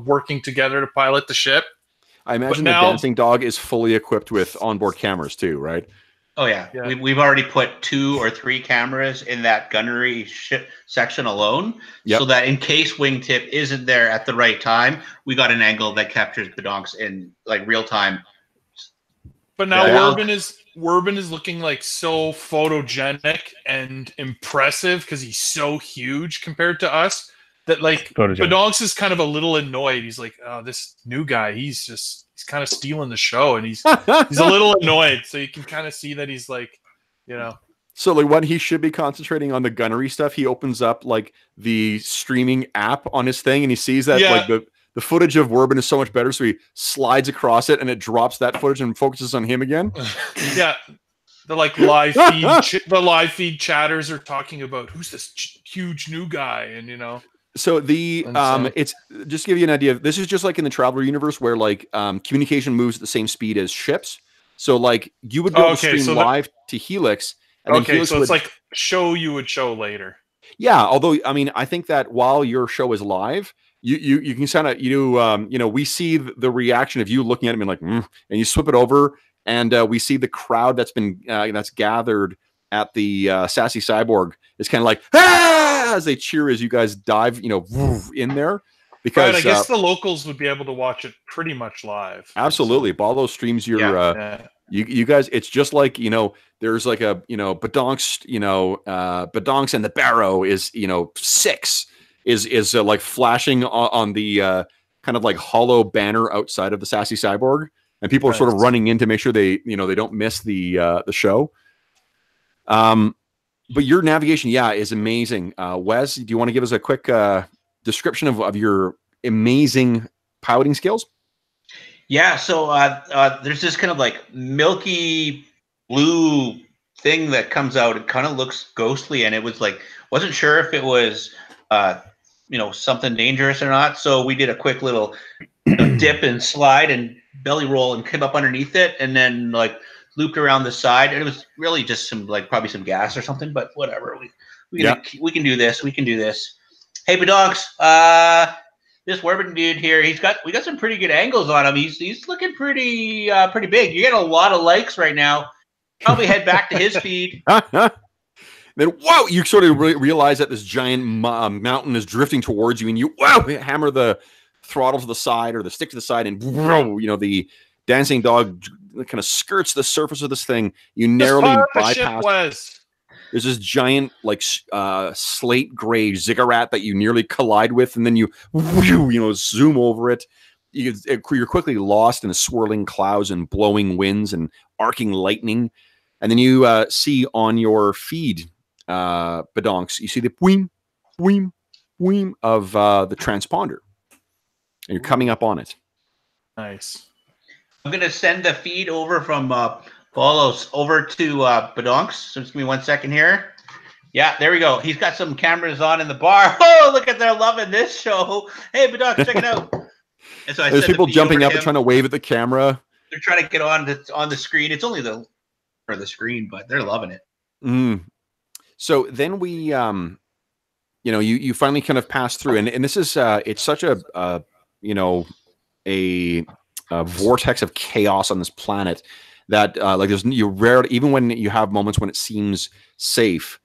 working together to pilot the ship. I imagine the dancing dog is fully equipped with onboard cameras too, right? Oh yeah. We've already put 2 or 3 cameras in that gunnery ship section alone, so that in case Wingtip isn't there at the right time, we got an angle that captures Bedonks in like real time. But now Werbin is looking like so photogenic and impressive because he's so huge compared to us that like Bedonks is kind of a little annoyed. He's like, oh, this new guy, he's kind of stealing the show, and he's a little annoyed. So you can kind of see that he's like, So like when he should be concentrating on the gunnery stuff, he opens up like the streaming app on his thing, and he sees that like the footage of Werbin is so much better, so he slides across it and it drops that footage and focuses on him again. Yeah. The like live feed chatters are talking about who's this huge new guy, and So it's just to give you an idea. This is just like in the Traveler universe where like communication moves at the same speed as ships. So like you would go to stream live to Helix. And then Helix it's like show you would show later. Yeah, although I mean I think that while your show is live, you can kind of we see the reaction of you looking at him and like and you swip it over and we see the crowd that's been that's gathered at the sassy cyborg is kind of like, ah, as they cheer as you guys dive, in there. Because Right, I guess the locals would be able to watch it pretty much live. Absolutely. If all those streams you guys, it's just like, there's like a, Badonks, Badonks and the Barrow is, 6 is like flashing on the kind of like hollow banner outside of the sassy cyborg. And people are sort of running in to make sure they don't miss the show. But your navigation, is amazing. Wes, do you want to give us a quick description of your amazing piloting skills? Yeah, so there's this kind of like milky blue thing that comes out. It kind of looks ghostly, and it was like, wasn't sure if it was something dangerous or not. So we did a quick little dip and slide and belly roll and came up underneath it, and then like looped around the side. And it was really just some probably some gas or something, but whatever. We can do this. We can do this. Hey, Badonks, this Werbin dude here, we got some pretty good angles on him. He's looking pretty big. You get a lot of likes right now. Probably head back to his feed. Then wow, you sort of realize that this giant mountain is drifting towards you, and you hammer the throttle to the side or the stick to the side, and the dancing dog kind of skirts the surface of this thing. You narrowly bypass. There's this giant, like, slate gray ziggurat that you nearly collide with, and then you zoom over it. You're quickly lost in a swirling clouds and blowing winds and arcing lightning. And then you see on your feed, Badonks, you see the boing, boing, boing of the transponder. And you're coming up on it. Nice. I'm going to send the feed over from Follows over to Badonks. So just give me 1 second here. Yeah, there we go. He's got some cameras on in the bar. Oh, look at they're loving this show. Hey, Badonks, check it out. And so there's people jumping up and trying to wave at the camera. They're trying to get on the screen. It's only for the screen, but they're loving it. So then we, you finally kind of pass through, and this is it's such a vortex of chaos on this planet. That you rarely, even when you have moments when it seems safe,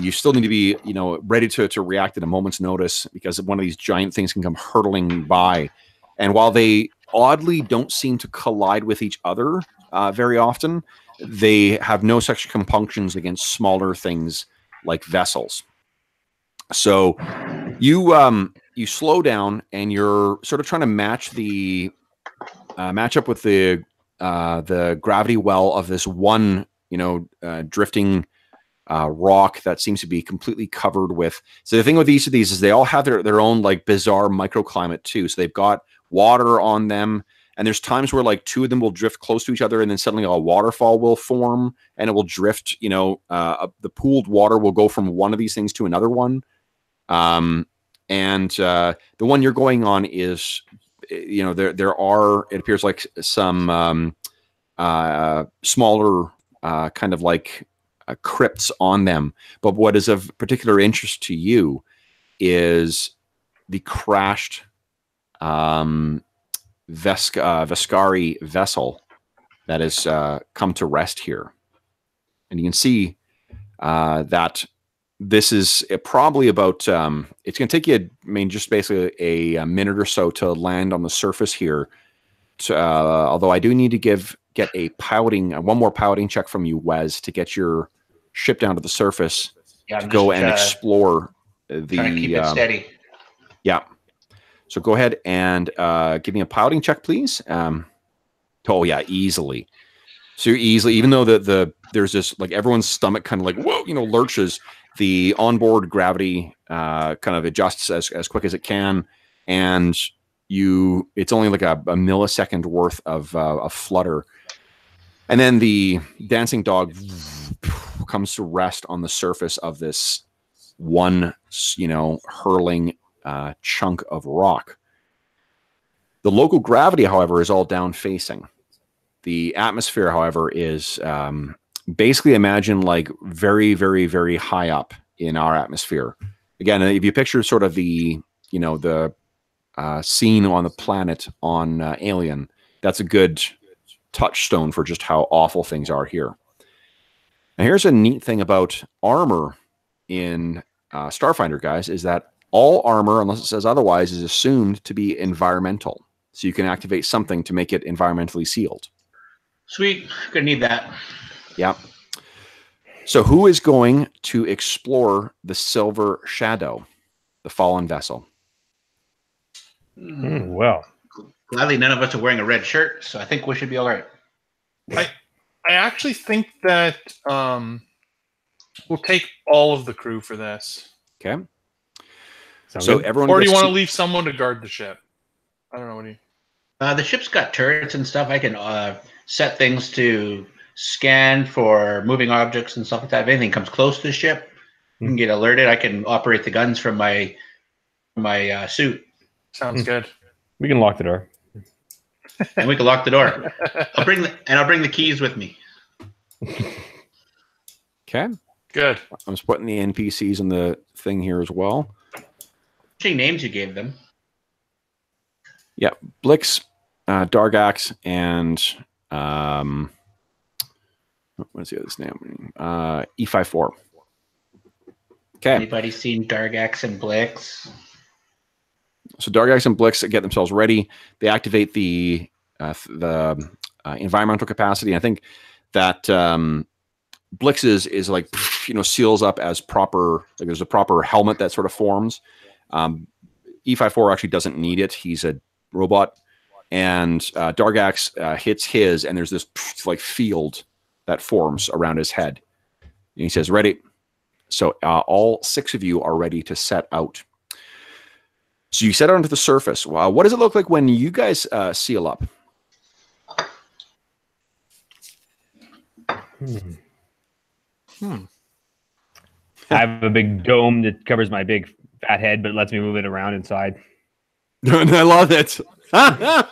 you still need to be ready to react at a moment's notice, because one of these giant things can come hurtling by. And while they oddly don't seem to collide with each other very often, they have no such compunctions against smaller things like vessels. So you slow down, and you're sort of trying to match up with the gravity well of this one, drifting rock that seems to be completely covered with. So the thing with each of these is they all have their own like bizarre microclimate too. So they've got water on them, and there's times where like two of them will drift close to each other, and then suddenly a waterfall will form, and it will drift. The pooled water will go from one of these things to another one. And the one you're going on is, there are, it appears like some smaller kind of like crypts on them. But what is of particular interest to you is the crashed Vescari vessel that has come to rest here. And you can see that this is probably about, it's going to take you, just basically a minute or so to land on the surface here. Although I do need to get one more piloting check from you, Wes, to get your ship down to the surface to go and explore the. Trying to keep it steady. Yeah. So go ahead and give me a piloting check, please. Oh yeah, easily. So easily, even though there's this like everyone's stomach kind of like whoa, lurches. The onboard gravity kind of adjusts as quick as it can, and it's only like a millisecond worth of flutter, and then the dancing dog comes to rest on the surface of this one hurling chunk of rock. The local gravity, however, is all down facing. The atmosphere, however, is basically imagine like very, very, very high up in our atmosphere. Again, if you picture sort of the scene on the planet on Alien, that's a good touchstone for just how awful things are here. Now, here's a neat thing about armor in Starfinder, guys, is that all armor, unless it says otherwise, is assumed to be environmental. So you can activate something to make it environmentally sealed. Sweet. Gonna need that. Yeah. So who is going to explore the Silver Shadow, the fallen vessel? Well, Gladly, none of us are wearing a red shirt, so I think we should be all right. I actually think that we'll take all of the crew for this. Okay. sounds So good. everyone Or do you gets want to- to leave someone to guard the ship? I don't know. What do you? The ship's got turrets and stuff. I can set things to scan for moving objects and stuff like that. If anything comes close to the ship, you can get alerted. I can operate the guns from my suit, Sounds good. We can lock the door. and we can lock the door. I'll bring the keys with me. Okay. Good. I'm just putting the NPCs in the thing here as well. Interesting names you gave them. Yeah, Blix, Dargax, and what is the other's name? E54. Okay, Anybody seen Dargax and Blix? so Dargax and Blix get themselves ready. They activate the environmental capacity. I think that Blix is like, you know, seals up as proper. Like there's a proper helmet that sort of forms. E54 actually doesn't need it. He's a robot, and Dargax hits his, and there's this like field that forms around his head. And he says, "Ready." So all 6 of you are ready to set out. So you set out onto the surface. What does it look like when you guys seal up? I have a big dome that covers my big fat head, but lets me move it around inside. I love it. I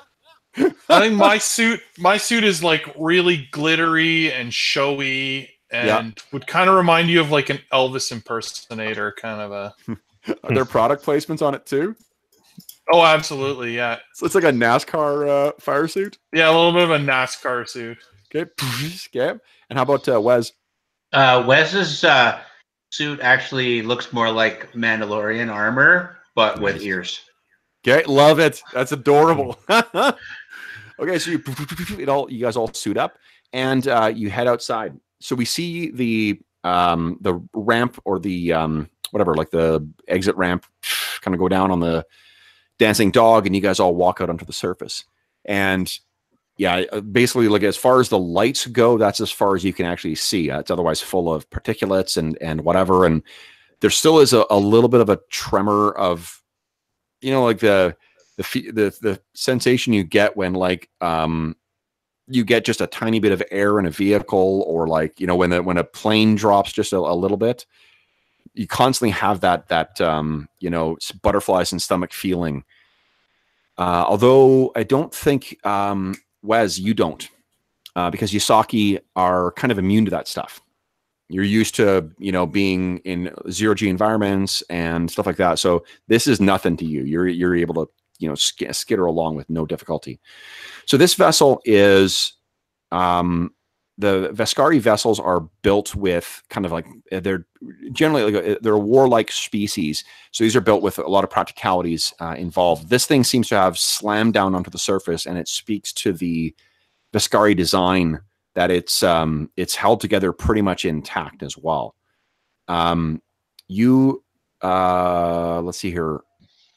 think my suit is like really glittery and showy, and would kind of remind you of like an Elvis impersonator, kind of a. Are there product placements on it too? Oh, absolutely, yeah. So it's like a NASCAR fire suit. Yeah, a little bit of a NASCAR suit. Okay. Okay. And how about Wes? Wes's suit actually looks more like Mandalorian armor, but with ears. Okay, love it. That's adorable. Okay, so you guys all suit up, and you head outside. So we see the ramp, or the whatever, like the exit ramp, kind of go down on the dancing dog, and you guys all walk out onto the surface. And yeah, basically, like as far as the lights go, that's as far as you can actually see. It's otherwise full of particulates and whatever. And there still is a little bit of a tremor of, you know, like the sensation you get when like you get just a tiny bit of air in a vehicle, or like, you know, when a plane drops just a little bit. You constantly have that you know, butterflies and stomach feeling. Although I don't think Wes, you don't, because Yasaki are kind of immune to that stuff. You're used to, you know, being in 0G environments and stuff like that. So this is nothing to you. You're able to, you know, skitter along with no difficulty. So this vessel is, the Veskari vessels are built with kind of like, they're generally like they're a warlike species. So these are built with a lot of practicalities involved. This thing seems to have slammed down onto the surface, and it speaks to the Veskari design that it's held together pretty much intact as well. Let's see here.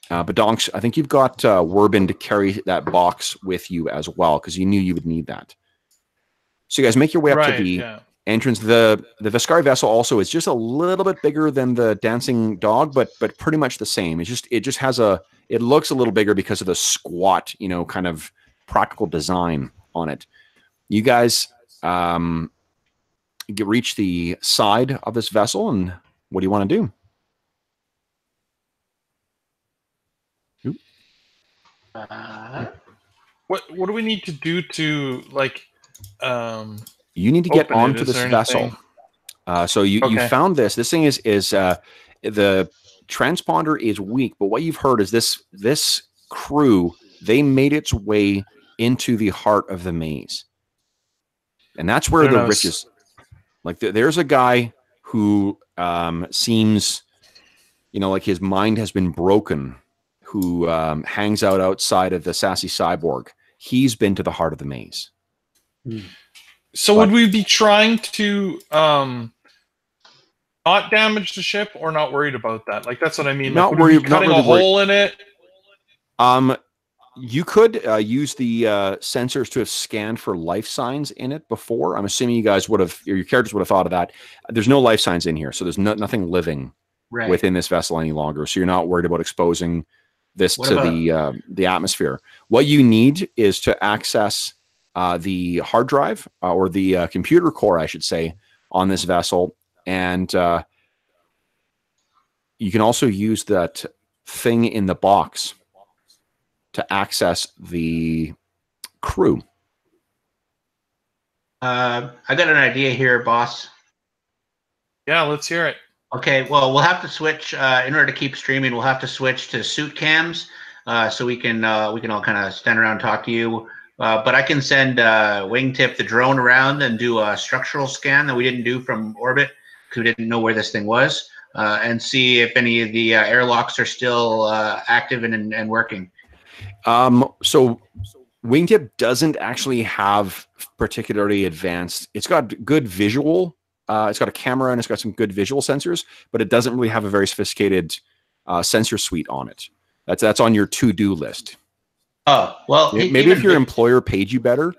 Badonks, I think you've got Wurbin to carry that box with you as well, because you knew you would need that. So you guys make your way up to the entrance. The Veskari vessel also is just a little bit bigger than the dancing dog, but pretty much the same. It just has it looks a little bigger because of the squat, you know, kind of practical design on it. You guys reach the side of this vessel, and what do you want to do? What do we need to do to like? You need to get onto this vessel. So you found this. This thing is the transponder is weak, but what you've heard is this crew, they made its way into the heart of the maze, and that's where the riches. Like there's a guy who seems, like his mind has been broken, who hangs out outside of the Sassy Cyborg. He's been to the heart of the maze. So would we be trying to not damage the ship, or not worried about that? Like, that's what I mean. Not like, worried. Cutting a hole in it. You could use the sensors to have scanned for life signs in it before. I'm assuming you guys would have, or your characters would have thought of that. There's no life signs in here, so there's nothing living within this vessel any longer. So you're not worried about exposing this to the atmosphere. What you need is to access the hard drive or the computer core, I should say, on this vessel, and you can also use that thing in the box to access the crew. I got an idea here, boss. Yeah, let's hear it. Okay, well, we'll have to switch in order to keep streaming. We'll have to switch to suit cams, so we can all kind of stand around and talk to you. But I can send Wingtip the drone around and do a structural scan that we didn't do from orbit because we didn't know where this thing was, and see if any of the airlocks are still active and working. So Wingtip doesn't actually have particularly advanced. It's got good visual. It's got a camera and it's got some good visual sensors, but it doesn't really have a very sophisticated sensor suite on it. That's on your to-do list. Oh, well, maybe if your employer paid you better,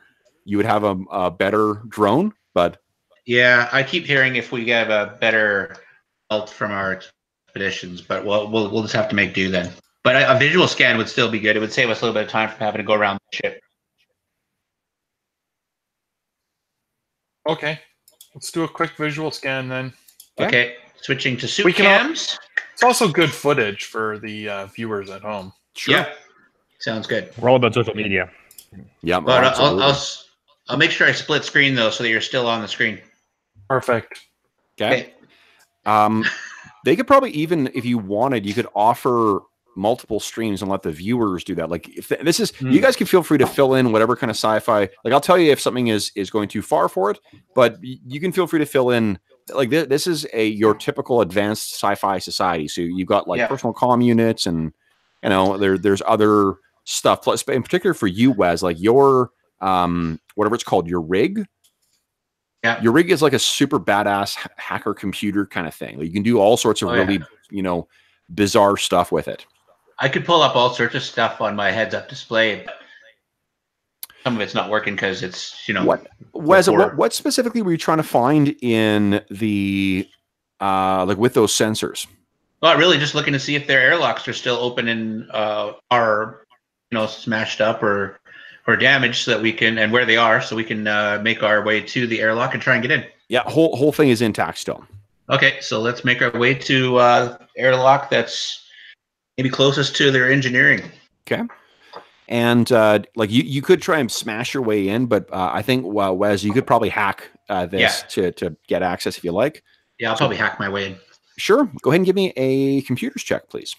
you would have a better drone. But yeah, I keep hearing if we have a better help from our expeditions, but we'll just have to make do then. But a visual scan would still be good. It would save us a little bit of time from having to go around the ship. Okay. Let's do a quick visual scan then. Okay. Switching to suit cams. It's also good footage for the viewers at home. Sure. Yeah. Sounds good. We're all about social media. Yeah. But I'll make sure I split screen, though, so that you're still on the screen. Perfect. Okay. They could probably, even if you wanted, you could offer multiple streams and let the viewers do that. Like, if this is, you guys can feel free to fill in whatever kind of sci-fi. Like, I'll tell you if something is going too far for it, but you can feel free to fill in. Like, this is your typical advanced sci-fi society. So you've got like personal comm units, and there's other stuff. Plus, in particular for you, Wes, like your whatever it's called, your rig. Yeah. Your rig is like a super badass hacker computer kind of thing. Like, you can do all sorts of really bizarre stuff with it. I could pull up all sorts of stuff on my heads-up display, but some of it's not working because it's, what specifically were you trying to find in the like with those sensors? Well, really just looking to see if their airlocks are still open and are smashed up or damaged, so that we can, and where they are, so we can make our way to the airlock and try and get in. Yeah, whole thing is intact still. Okay, so let's make our way to airlock that's maybe closest to their engineering. Okay. And like you could try and smash your way in, but I think Wes, you could probably hack this to get access if you like. Yeah, I'll probably hack my way in. Sure. Go ahead and give me a computers check, please.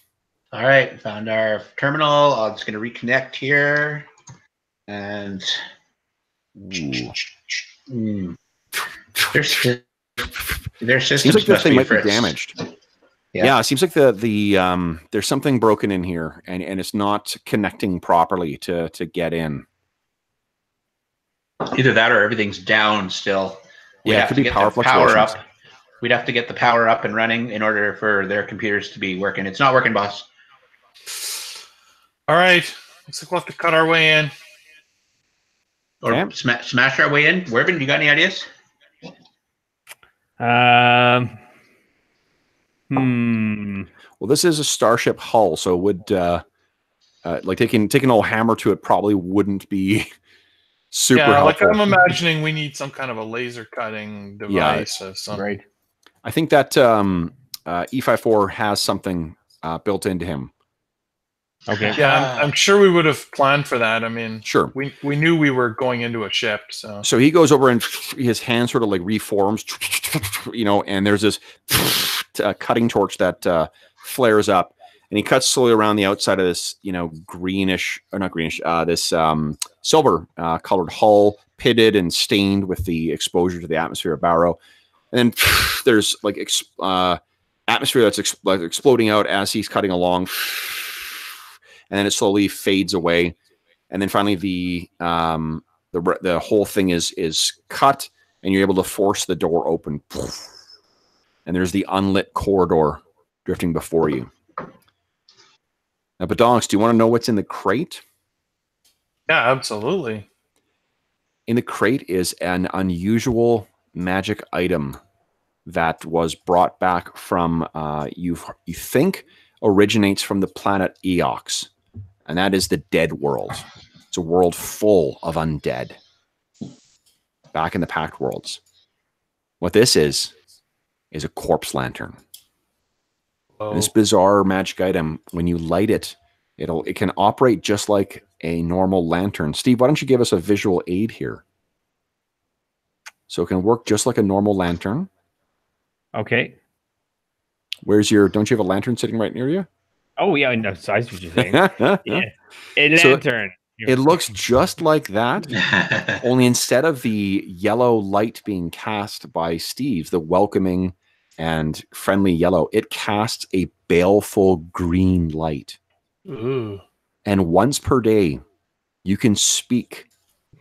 All right, found our terminal. I'm just going to reconnect here, and their system seems like the thing might be damaged. Yeah, it seems like the there's something broken in here, and it's not connecting properly to get in. Either that or everything's down still. Yeah, it could be power fluctuations. We'd have to get the power up and running in order for their computers to be working. It's not working, boss. All right. Looks like we'll have to cut our way in. Or smash our way in. Werben, you got any ideas? Well, this is a starship hull, so it would like taking an old hammer to it probably wouldn't be super helpful. Like I'm imagining we need some kind of a laser cutting device or something. Right. I think that E54 has something built into him. Okay. Yeah, I'm sure we would have planned for that. I mean, sure. We knew we were going into a ship, so. So he goes over and his hand sort of like reforms, and there's this cutting torch that flares up, and he cuts slowly around the outside of this, greenish, or not greenish, this silver colored hull, pitted and stained with the exposure to the atmosphere of Barrow. And then there's like atmosphere that's like exploding out as he's cutting along, and then it slowly fades away, and then finally the whole thing is cut, and you're able to force the door open, and there's the unlit corridor drifting before you. Now, Badonks, do you want to know what's in the crate? Yeah, absolutely. In the crate is an unusual magic item that was brought back from, you think, originates from the planet Eox, and that is the Dead World. It's a world full of undead back in the Pact Worlds. What this is a corpse lantern. Oh. This bizarre magic item, when you light it, it can operate just like a normal lantern. Steve, why don't you give us a visual aid here? So it can work just like a normal lantern. Okay. Where's your? Don't you have a lantern sitting right near you? Oh yeah, no, so I see what you're saying. Yeah, a lantern. It looks just like that, only instead of the yellow light being cast by Steve, the welcoming and friendly yellow, it casts a baleful green light. Ooh. And once per day, you can speak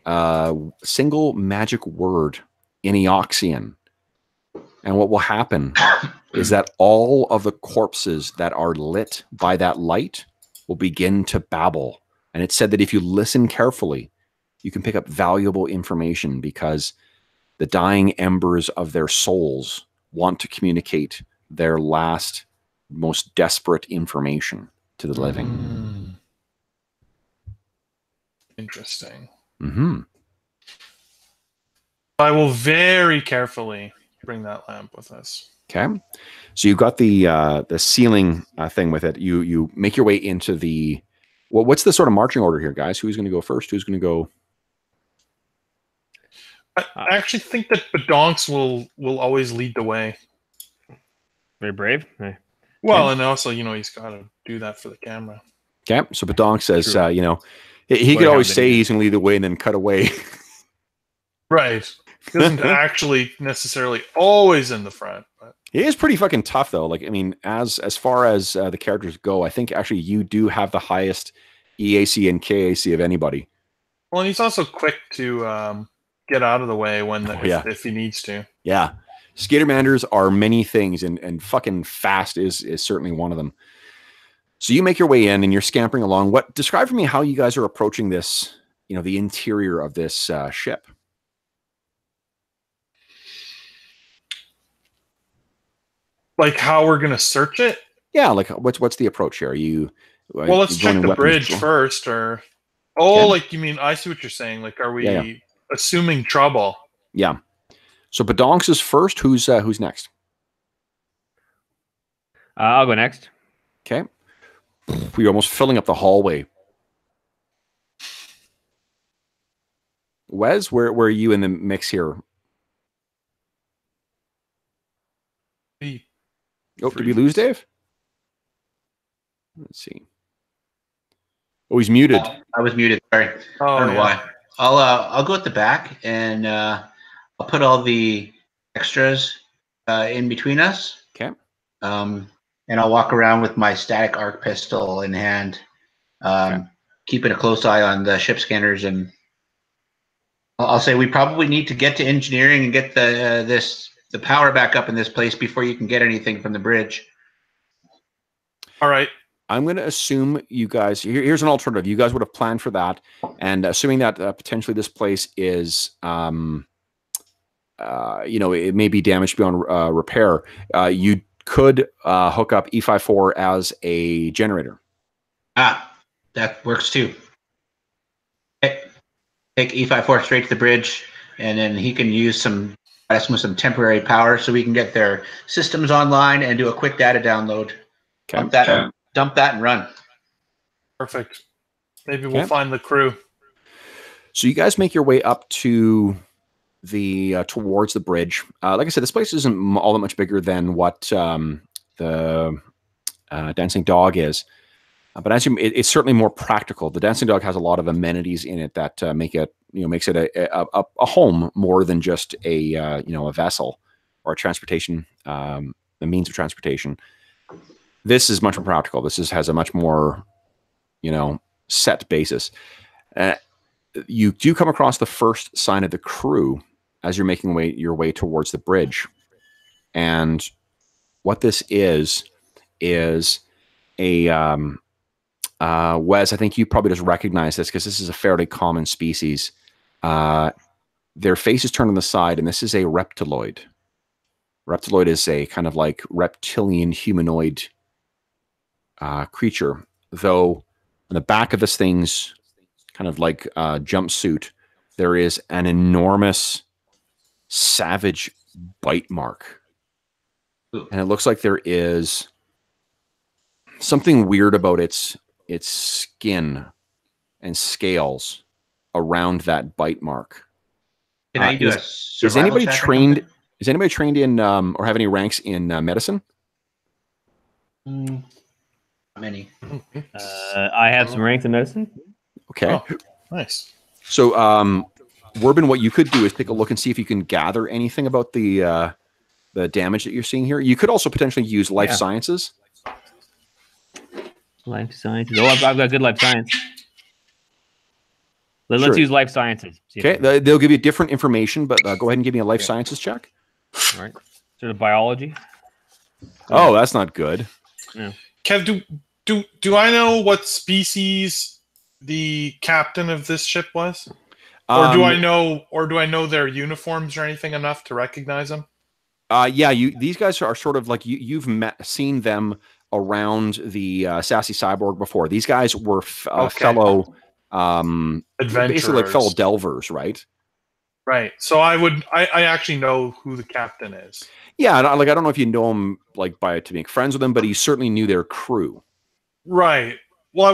a single magic word in Eoxian. And what will happen is that all of the corpses that are lit by that light will begin to babble. And it's said that if you listen carefully, you can pick up valuable information because the dying embers of their souls want to communicate their last, most desperate information to the living. Interesting. Mm-hmm. I will very carefully bring that lamp with us. Okay. So you've got the ceiling thing with it. You make your way into the... Well, what's the sort of marching order here, guys? Who's going to go first? Who's going to go... I actually think that Badonks will always lead the way. Very brave. Hey. Well, and also, he's got to do that for the camera. Okay. So Badonk says, he could always say he's going to lead the way and then cut away. Right. He doesn't actually necessarily always in the front. But. He is pretty fucking tough, though. Like, I mean, as far as the characters go, I think actually you do have the highest EAC and KAC of anybody. Well, and he's also quick to get out of the way when if he needs to. Yeah. Skatermanders are many things, and fucking fast is certainly one of them. So you make your way in, and you're scampering along. Describe for me how you guys are approaching this, the interior of this ship. Like how we're gonna search it? Yeah, like what's the approach here? Well, let's check the bridge first, or like you mean? I see what you're saying. Like, are we assuming trouble? Yeah. So Badonks is first. Who's next? I'll go next. Okay. We're almost filling up the hallway. Wes, where are you in the mix here? Oh, did we lose Dave? Let's see. Oh, he's muted. I was muted. Sorry. I don't know why. I'll go at the back and I'll put all the extras in between us. Okay. And I'll walk around with my static arc pistol in hand, keeping a close eye on the ship scanners, and I'll say we probably need to get to engineering and get the power back up in this place before you can get anything from the bridge. All right. I'm going to assume you guys... Here's an alternative. You guys would have planned for that. And assuming that potentially this place is... it may be damaged beyond repair. You could hook up E54 as a generator. That works too. Okay. Take E54 straight to the bridge, and then he can use some temporary power so we can get their systems online and do a quick data download. Okay. Dump that and run. Perfect. Maybe we'll find the crew. So you guys make your way up to the towards the bridge. Like I said, this place isn't all that much bigger than what the Dancing Dog is. But as it's certainly more practical. The Dancing Dog has a lot of amenities in it that makes it a home more than just a vessel or transportation, the means of transportation. This is much more practical. This has a much more, set basis. You do come across the first sign of the crew as you're making your way towards the bridge. And what this is a Wes, I think you probably just recognize this because this is a fairly common species. Their face is turned on the side, and this is a reptiloid. Reptiloid is a kind of like reptilian humanoid creature, though on the back of this thing's kind of like jumpsuit, there is an enormous savage bite mark. Ooh. And it looks like there is something weird about its skin and scales around that bite mark. Can I do a Is survival anybody check or trained? something? Is anybody trained in or have any ranks in medicine? Not many. I have some ranks in medicine. Okay. Oh, nice. So, Werbin, what you could do is take a look and see if you can gather anything about the damage that you're seeing here. You could also potentially use life sciences. Life sciences. Oh, I've got good life science. Let's Sure. use life sciences. See if Okay, they'll give you different information, but go ahead and give me a life sciences check. All right. Sort of biology. Oh, that's not good. Yeah. Kev, do I know what species the captain of this ship was? Or do I know their uniforms or anything enough to recognize them? Yeah, these guys are sort of like you've seen them around the Sassy Cyborg before. These guys were fellow basically like fellow Adventurers. delvers, right? Right. So I actually know who the captain is. Yeah, I don't know if you know him like to make friends with him, but he certainly knew their crew. Right. Well, I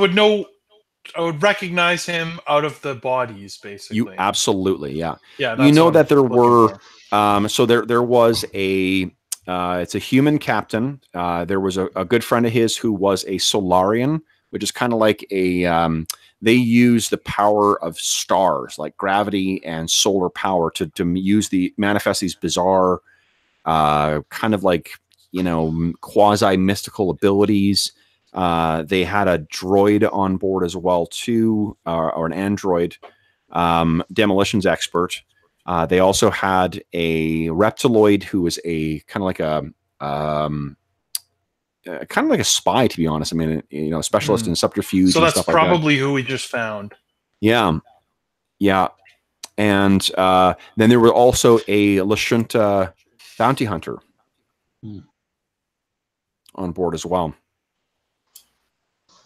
would recognize him out of the bodies, basically. You absolutely, yeah. Yeah. You know what that I'm there looking were for. so there was it's a human captain. There was a good friend of his who was a Solarian, which is kind of like they use the power of stars, like gravity and solar power, to manifest these bizarre, kind of like quasi mystical abilities. They had a droid on board as well too, or an android, demolitions expert. They also had a reptiloid who was a kind of like a spy, to be honest. I mean, a specialist in subterfuge. So and that's stuff like that. probably who we just found. Yeah. And then there were also a Lashunta bounty hunter on board as well.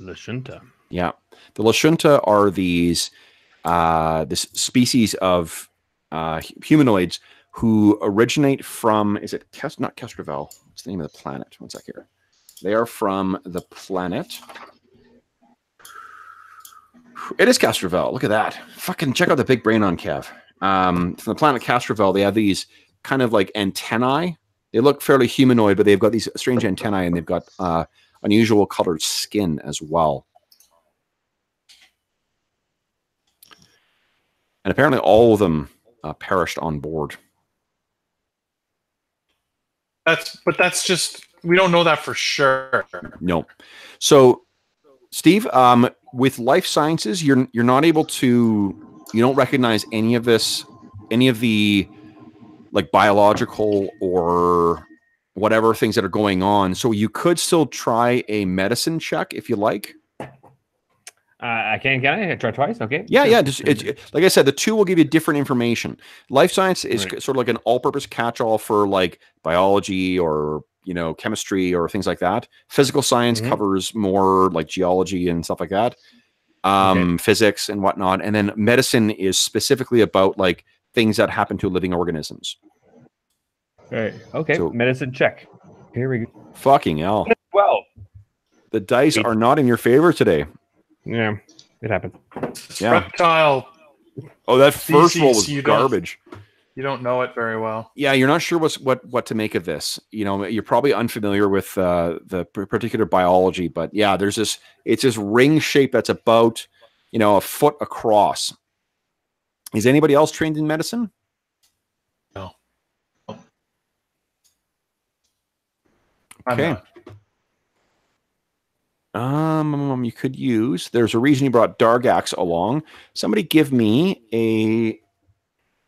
Lashunta. Yeah, the Lashunta are these this species of humanoids who originate from, is it not Kestravel? What's the name of the planet? One sec here. They are from the planet. It is Kestravel. Look at that. Fucking check out the big brain on Kev. From the planet Kestravel, they have these kind of like antennae. They look fairly humanoid, but they've got these strange antennae, and they've got unusual colored skin as well. And apparently all of them perished on board. That's just, we don't know that for sure. No. So, Steve, with life sciences, you're not able to, you don't recognize any of the like biological or whatever things that are going on. So you could still try a medicine check if you like. I can I try twice? Okay. Yeah, Sure. yeah. Just, like I said, the two will give you different information. Life science is sort of like an all-purpose catch-all for like biology or chemistry or things like that. Physical science covers more like geology and stuff like that, physics and whatnot. And then medicine is specifically about like things that happen to living organisms. Right. Okay. So- Medicine check. Here we go. Fucking hell. 12. The dice are not in your favor today. Yeah, it happened. Yeah. Reptile, Oh, that first roll was you don't- garbage. you don't know it very well. Yeah, you're not sure what to make of this. You're probably unfamiliar with the particular biology, but yeah, it's this ring shape that's about a foot across. Is anybody else trained in medicine? No. I'm Okay. not. You could use. There's a reason you brought Dargax along. Somebody give me a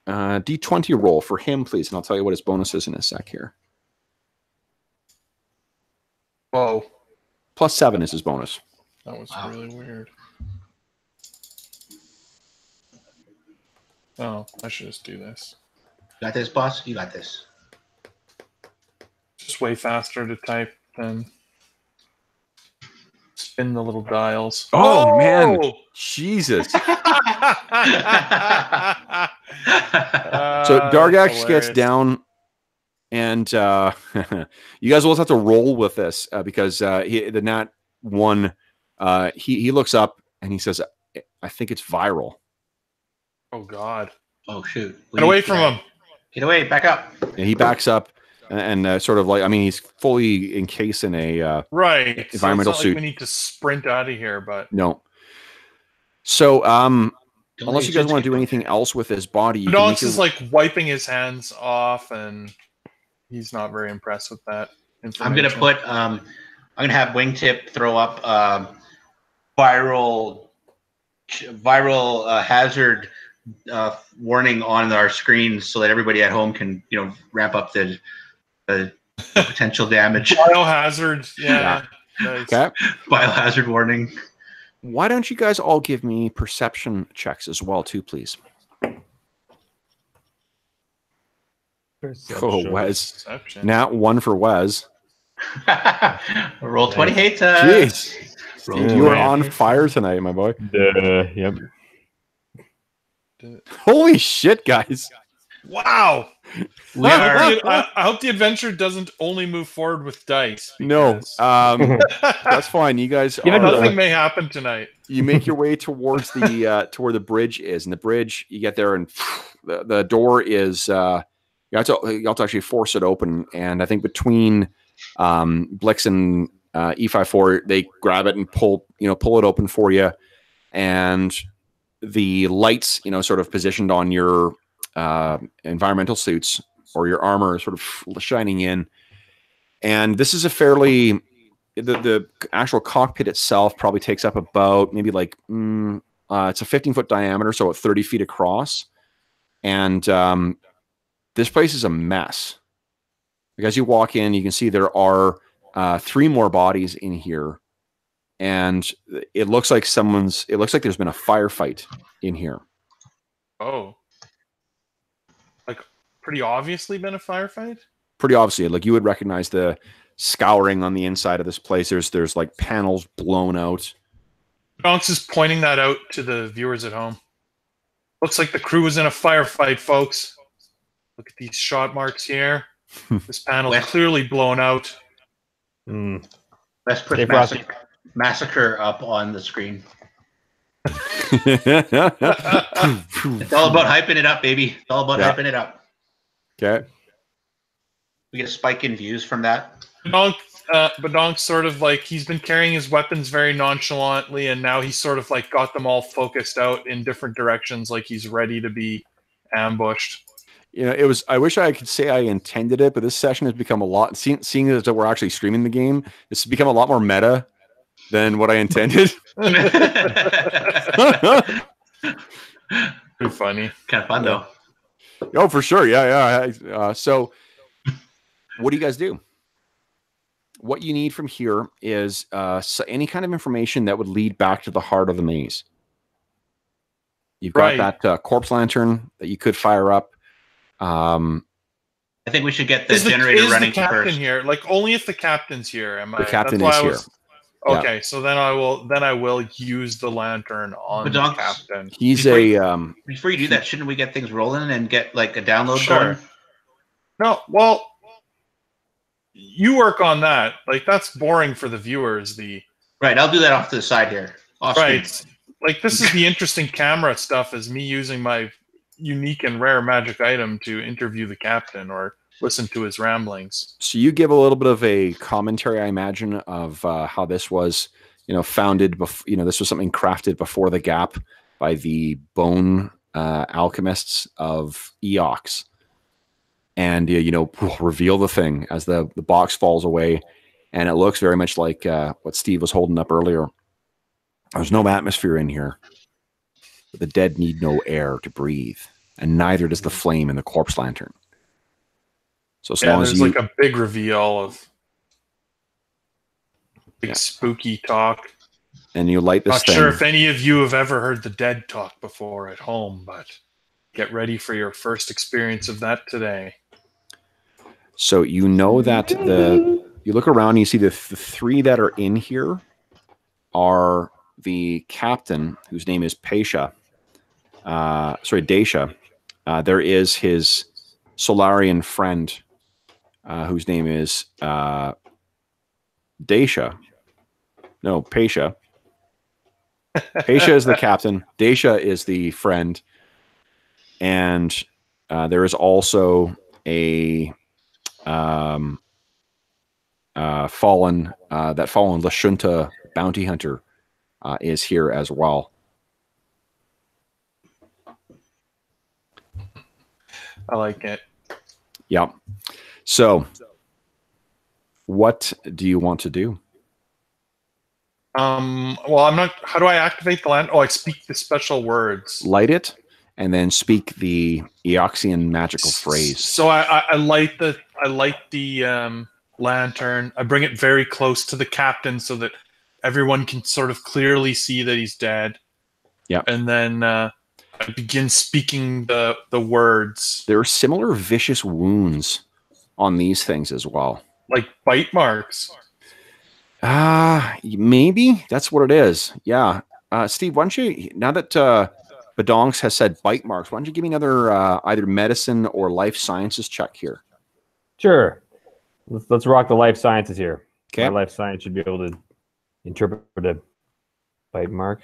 D20 roll for him, please, and I'll tell you what his bonus is in a sec here. Whoa, +7 is his bonus. that was Wow. really weird. Oh, I should just do this. Got this, boss? You got this. Just way faster to type than spin the little dials. Oh, man. Jesus. So Dargax gets down, and you guys will have to roll with this because the Nat 1, he looks up and he says, I think it's viral. Oh, God. Oh, shoot. Get away from him. Get away. Back up. And he backs up and sort of like, I mean, he's fully encased in a Right. environmental so it's not suit. like we need to sprint out of here, but No. So, Don't unless you let guys want to do anything else with his body, you can Donks make your- is like wiping his hands off, and he's not very impressed with that I'm information. I'm gonna have Wingtip throw up viral hazard warning on our screens so that everybody at home can ramp up the potential damage. Biohazard, yeah. Nice. Okay. Biohazard warning. Why don't you guys all give me perception checks as well, too, please? Oh, Wes. Perception. Nat 1 for Wes. Roll 20 hates. Jeez. Roll You are 20. on fire tonight, my boy. Yep. Holy shit, guys. Wow. We are. I hope the adventure doesn't only move forward with dice. No, because that's fine. You guys nothing may happen tonight. you make your way towards the to where the bridge is, and the bridge, you get there, and the door is you have to actually force it open. And I think between Blix and E54, they grab it and pull it open for you, and the lights, sort of positioned on your environmental suits or your armor, sort of shining in. And this is a fairly the actual cockpit itself probably takes up about maybe like it's a 15-foot diameter, so at 30 feet across. And this place is a mess. Like, as you walk in, you can see there are 3 more bodies in here, and it looks like there's been a firefight in here. Oh. Like, pretty obviously been a firefight? Pretty obviously, like you would recognize the scouring on the inside of this place. There's like panels blown out. Donks is pointing that out to the viewers at home. Looks like the crew was in a firefight, folks. Look at these shot marks here. This panel's clearly blown out. Let's put Stay frosty. massacre up on the screen. Okay. It's all about hyping it up, baby. It's all about hyping it up. We get a spike in views from that. But Donk's sort of like, he's been carrying his weapons very nonchalantly, and now he's sort of like got them all focused out in different directions, like he's ready to be ambushed. I wish I could say I intended it, but this session has become a lot, seeing as that we're actually streaming the game, this has become a lot more meta than what I intended. Pretty funny. Kind of fun, though. Oh, for sure. Yeah. So what do you guys do? What you need from here is any kind of information that would lead back to the heart of the maze. You've got that corpse lantern that you could fire up. I think we should get the generator running the captain first. Here, like only if the captain's here. Am I? The captain is here. Okay, so then I will use the lantern on the captain. He's before you do that, shouldn't we get things rolling and get like a download going? No, well, you work on that. Like, that's boring for the viewers. Right, I'll do that off to the side here. Right. Like, this is the interesting camera stuff, is me using my unique and rare magic item to interview the captain or listen to his ramblings. So you give a little bit of a commentary, I imagine, of how this was, founded. This was something crafted before the gap by the bone alchemists of Eox, and reveal the thing as the box falls away, And it looks very much like what Steve was holding up earlier. There's no atmosphere in here. The dead need no air to breathe, and neither does the flame in the corpse lantern. So as long as there's like a big reveal of big spooky talk. And you light this thing. Not sure if any of you have ever heard the dead talk before at home, but get ready for your first experience of that today. So you know that you look around and you see the three that are in here are the captain, whose name is Daisha. There is his Solarian friend, whose name is Daisha. No, Paisha. Paisha is the captain. Daisha is the friend. And there is also a fallen Lashunta bounty hunter is here as well. I like it. Yep. So, what do you want to do? Well, I'm not. How do I activate the land? Oh, I speak the special words. Light it, and then speak the Eoxian magical phrase. So I light the lantern. I bring it very close to the captain so that everyone can sort of clearly see that he's dead. Yeah. And then I begin speaking the words. There are similar vicious wounds on these things as well. Like bite marks. Maybe that's what it is. Yeah. Steve, why don't you, now that Badonks has said bite marks, why don't you give me another either medicine or life sciences check here? Sure. Let's rock the life sciences here. Okay. My life science should be able to interpret a bite mark.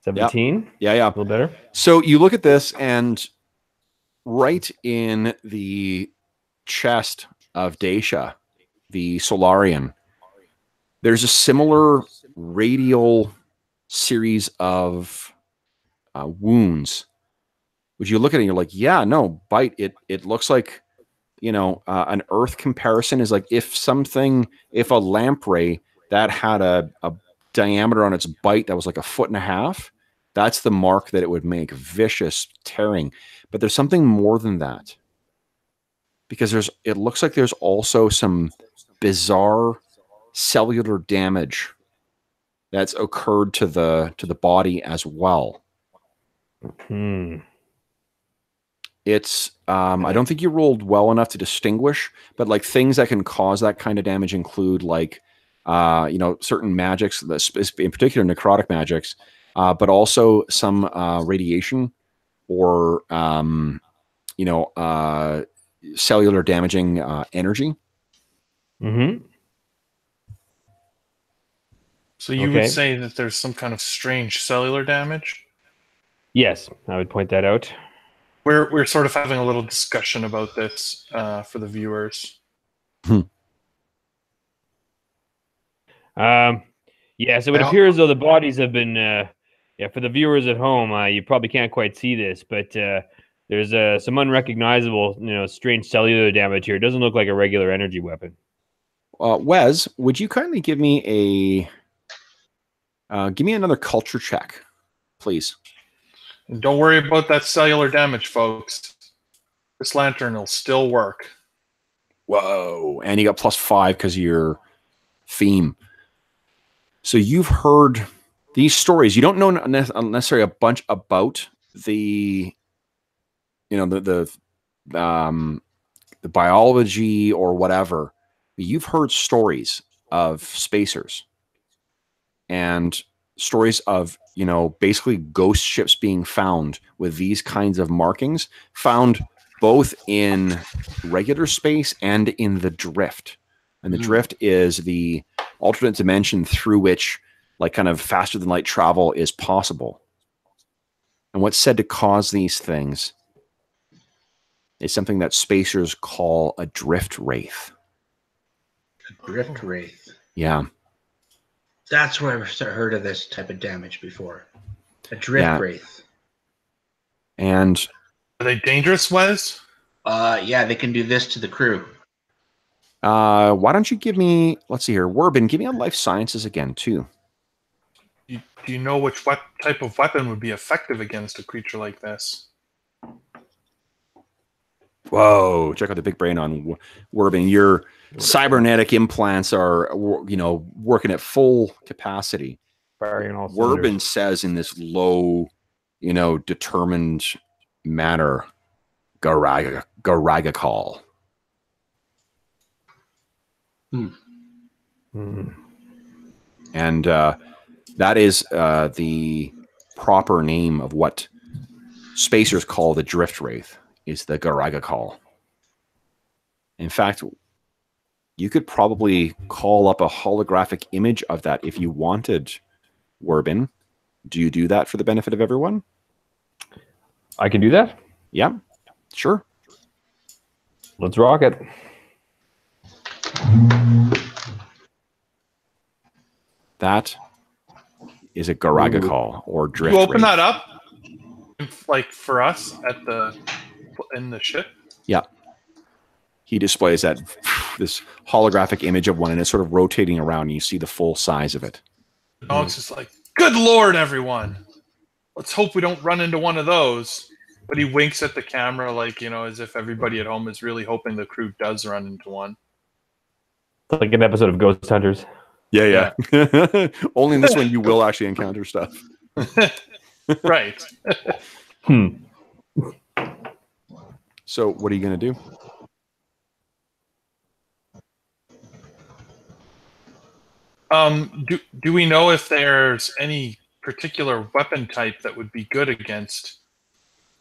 17? Yeah. A little better. So you look at this, and right in the chest of Daisha, the Solarian, there's a similar radial series of wounds, which you look at it and you're like, yeah, no, bite. It looks like, an earth comparison is like if a lamprey that had a diameter on its bite that was like 1.5 feet, that's the mark that it would make. Vicious tearing. But there's something more than that, because it looks like there's also some bizarre cellular damage that's occurred to the body as well. It's I don't think you rolled well enough to distinguish, but like things that can cause that kind of damage include like certain magics, in particular necrotic magics, but also some radiation or cellular damaging energy. Mm-hmm. So you would say that there's some kind of strange cellular damage? Yes, I would point that out. We're sort of having a little discussion about this for the viewers. Yes, it would appear as though the bodies have been. For the viewers at home, you probably can't quite see this, but there's some unrecognizable, strange cellular damage here. It doesn't look like a regular energy weapon. Wes, would you kindly give me another culture check, please? And don't worry about that cellular damage, folks. This lantern will still work. Whoa. And you got +5 because of your theme. So you've heard these stories. You don't know necessarily a bunch about the biology or whatever. But you've heard stories of spacers and stories of, basically ghost ships being found with these kinds of markings, found both in regular space and in the drift. And the drift is the alternate dimension through which like kind of faster than light travel is possible. And what's said to cause these things is something that spacers call a drift wraith. A drift wraith. Yeah. That's where I've heard of this type of damage before. A drift wraith. And are they dangerous, Wes? Yeah, they can do this to the crew. Why don't you give me? Let's see here, Werbin. Give me a life sciences again too. Do you know which type of weapon would be effective against a creature like this? Whoa! Check out the big brain on Werbin. Your cybernetic implants are, working at full capacity. Werbin says in this low, determined manner, Garaga call. And that is the proper name of what spacers call the drift wraith, is the Garaga call. In fact, you could probably call up a holographic image of that if you wanted, Werbin. Do you do that for the benefit of everyone? I can do that? Yeah, sure. Let's rock it. That is a Garaga call or drift. You open wraith. that up, like for us in the ship. Yeah. He displays that this holographic image of one, and it's sort of rotating around, and you see the full size of it. The dog's just like, "Good Lord, everyone! Let's hope we don't run into one of those." But he winks at the camera, like, as if everybody at home is really hoping the crew does run into one. It's like an episode of Ghost Hunters. Yeah. Only in this one you will actually encounter stuff. Right. So what are you going to do? Do we know if there's any particular weapon type that would be good against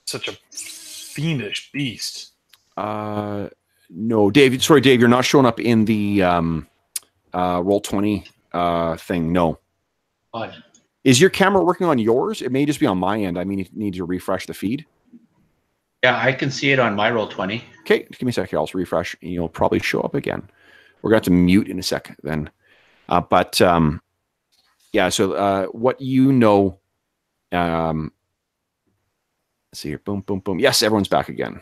such a fiendish beast? No, Dave. Sorry, Dave. You're not showing up in the Roll20 thing. No. Odd. Is your camera working on yours? It may just be on my end. I mean, you need to refresh the feed. Yeah, I can see it on my Roll20. Okay, give me a sec here. I'll refresh, and you'll probably show up again. We're going to have to mute in a sec then. Yeah, so what let's see here. Boom, boom, boom. Yes, everyone's back again.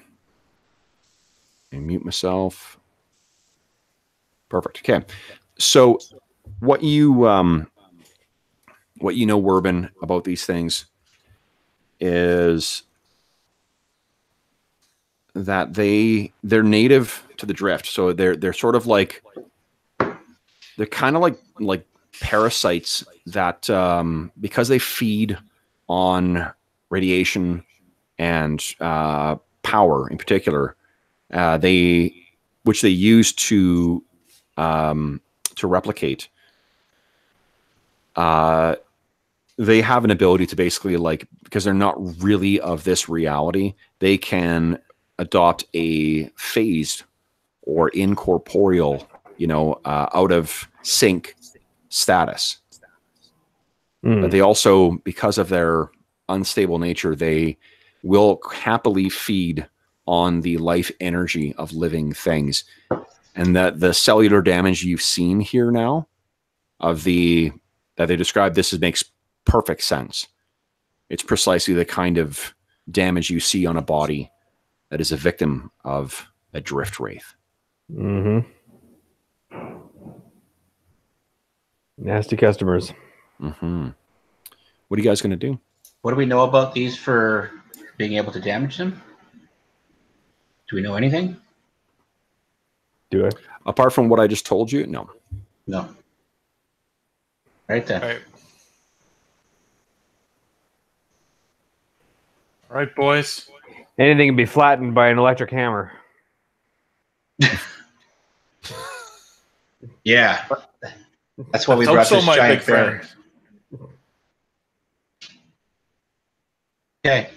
And mute myself. Perfect. Okay. So what you know, Werbin, about these things is that they're native to the drift. So they're sort of like, they're kind of like parasites that because they feed on radiation and power in particular, which they use to replicate. They have an ability to basically, like, because they're not really of this reality, they can adopt a phased or incorporeal, out of sync status. But they also, because of their unstable nature, they will happily feed on the life energy of living things. And that the cellular damage you've seen here now that they describe, makes perfect sense. It's precisely the kind of damage you see on a body that is a victim of a drift wraith. Nasty customers. What are you guys going to do? What do we know about these for being able to damage them? Do we know anything? Do I? Apart from what I just told you, no. No. Right then. All right, boys. Anything can be flattened by an electric hammer. Yeah. That's why we brought this giant bear. Okay.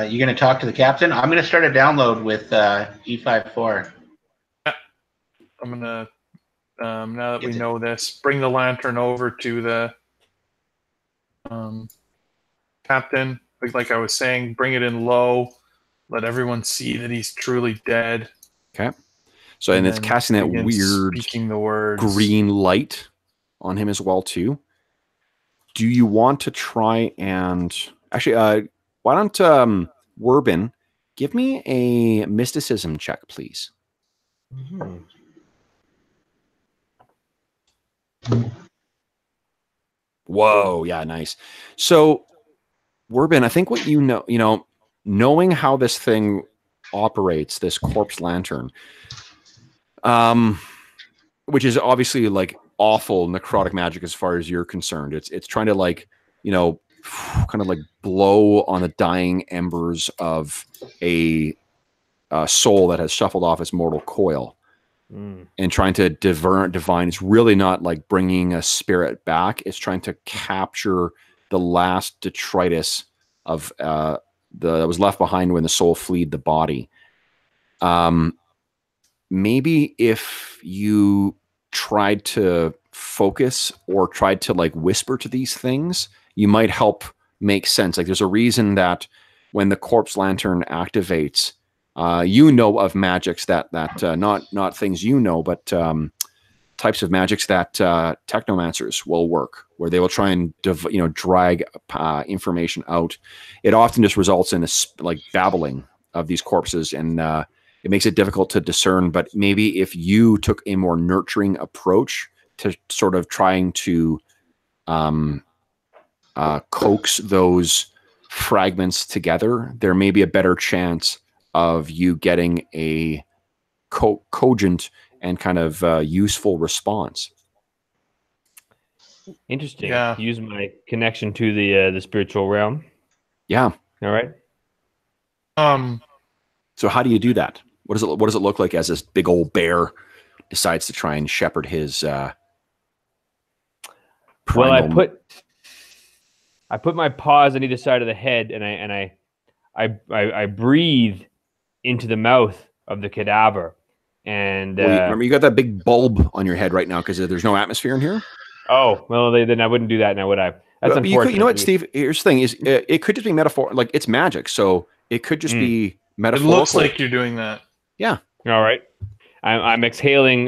You going to talk to the captain? I'm going to start a download with E54. I'm going to, now that we know this, bring the lantern over to the captain. Like I was saying, bring it in low. Let everyone see that he's truly dead. Okay. So, and it's casting that weird speaking the words. Green light on him as well, too. Do you want to try and... Actually, why don't Werbin give me a mysticism check, please? Whoa, yeah, nice. So, Werbin, I think what knowing how this thing operates, this corpse lantern, which is obviously like awful necrotic magic as far as you're concerned. It's trying to like, kind of like blow on the dying embers of a soul that has shuffled off its mortal coil. And trying to divine. It's really not like bringing a spirit back. It's trying to capture the last detritus of that was left behind when the soul fled the body. Maybe if you tried to focus or tried to like whisper to these things, you might help make sense. Like there's a reason that when the corpse lantern activates, of magics that not things but types of magics that technomancers will work, where they will try and drag information out. It often just results in like babbling of these corpses, and it makes it difficult to discern. But maybe if you took a more nurturing approach to sort of trying to coax those fragments together, there may be a better chance of you getting a cogent and kind of useful response. Interesting. Yeah. Use my connection to the spiritual realm. Yeah. All right. So how do you do that? What does it look like as this big old bear decides to try and shepherd his Well, I put my paws on either side of the head, and I breathe into the mouth of the cadaver. And remember, you got that big bulb on your head right now because there's no atmosphere in here. Oh well, then I wouldn't do that now, would I? That's unfortunate. You know what, Steve? Here's the thing: it could just be metaphor. Like it's magic, so it could just be metaphorical. It looks like you're doing that. Yeah. All right. I'm exhaling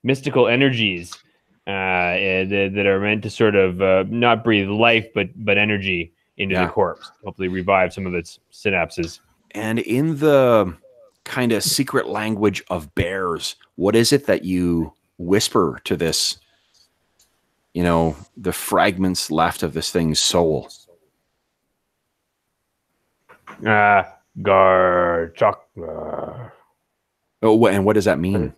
mystical energies that are meant to sort of not breathe life, but energy into the corpse. Hopefully, revive some of its synapses. And in the kind of secret language of bears, what is it that you whisper to this? The fragments left of this thing's soul. Garchak. Oh, and what does that mean?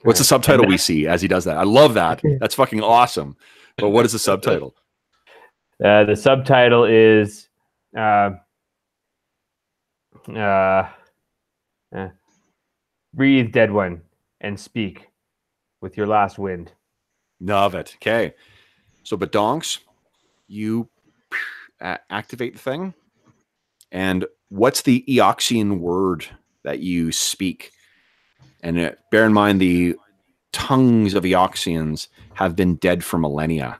What's the subtitle we see as he does that? I love that. That's fucking awesome. But what is the subtitle? The subtitle is breathe, dead one, and speak with your last wind. Love it. Okay. So, Badonks, you activate the thing. And what's the Eoxian word that you speak? And bear in mind, the tongues of Eoxians have been dead for millennia.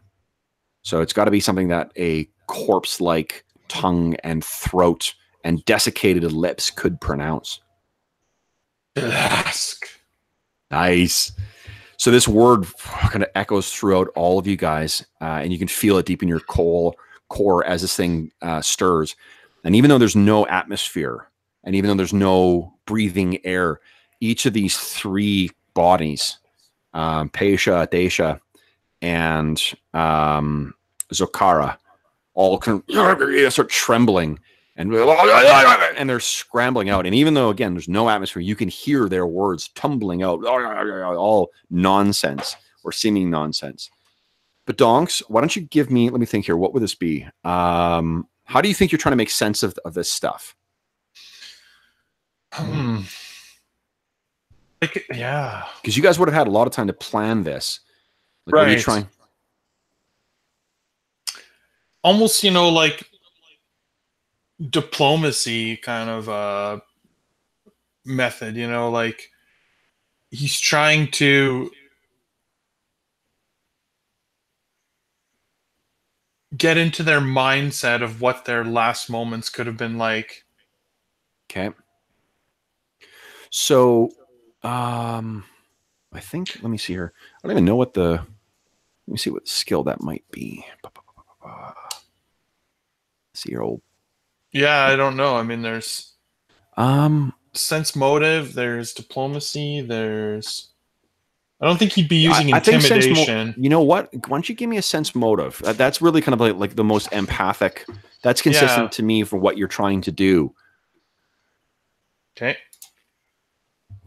So it's got to be something that a corpse-like tongue and throat and desiccated lips could pronounce. Ask. Nice. So this word kind of echoes throughout all of you guys, and you can feel it deep in your core as this thing stirs. And even though there's no atmosphere, and even though there's no breathing air, each of these three bodies, Pesha, Desha, and Zokara, all start trembling, and they're scrambling out. And even though, again, there's no atmosphere, you can hear their words tumbling out, all nonsense or seeming nonsense. But Donks, why don't you give me, let me think here, what would this be? How do you think you're trying to make sense of this stuff? Yeah. Because you guys would have had a lot of time to plan this. Like, right. What are you trying? Almost, like diplomacy kind of method, like he's trying to get into their mindset of what their last moments could have been like. Okay. So, I think, let me see here. I don't even know what let me see what skill that might be. See your old. Yeah, I don't know. I mean, there's sense motive, there's diplomacy, there's I don't think he'd be using I think intimidation. you know what? Why don't you give me a sense motive? That's really kind of like the most empathic. That's consistent to me for what you're trying to do. Okay.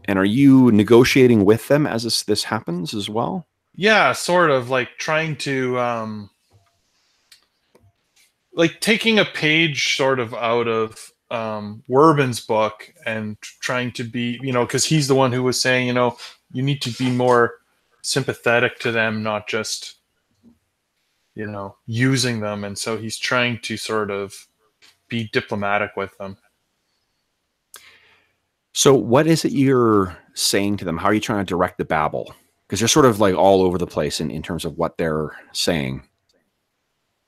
And are you negotiating with them as this happens as well? Yeah, sort of like trying to like taking a page sort of out of Werbin's book and trying to be, because he's the one who was saying, you need to be more sympathetic to them, not just, using them. And so he's trying to sort of be diplomatic with them. So what is it you're saying to them? How are you trying to direct the babble? Because you're sort of like all over the place in terms of what they're saying.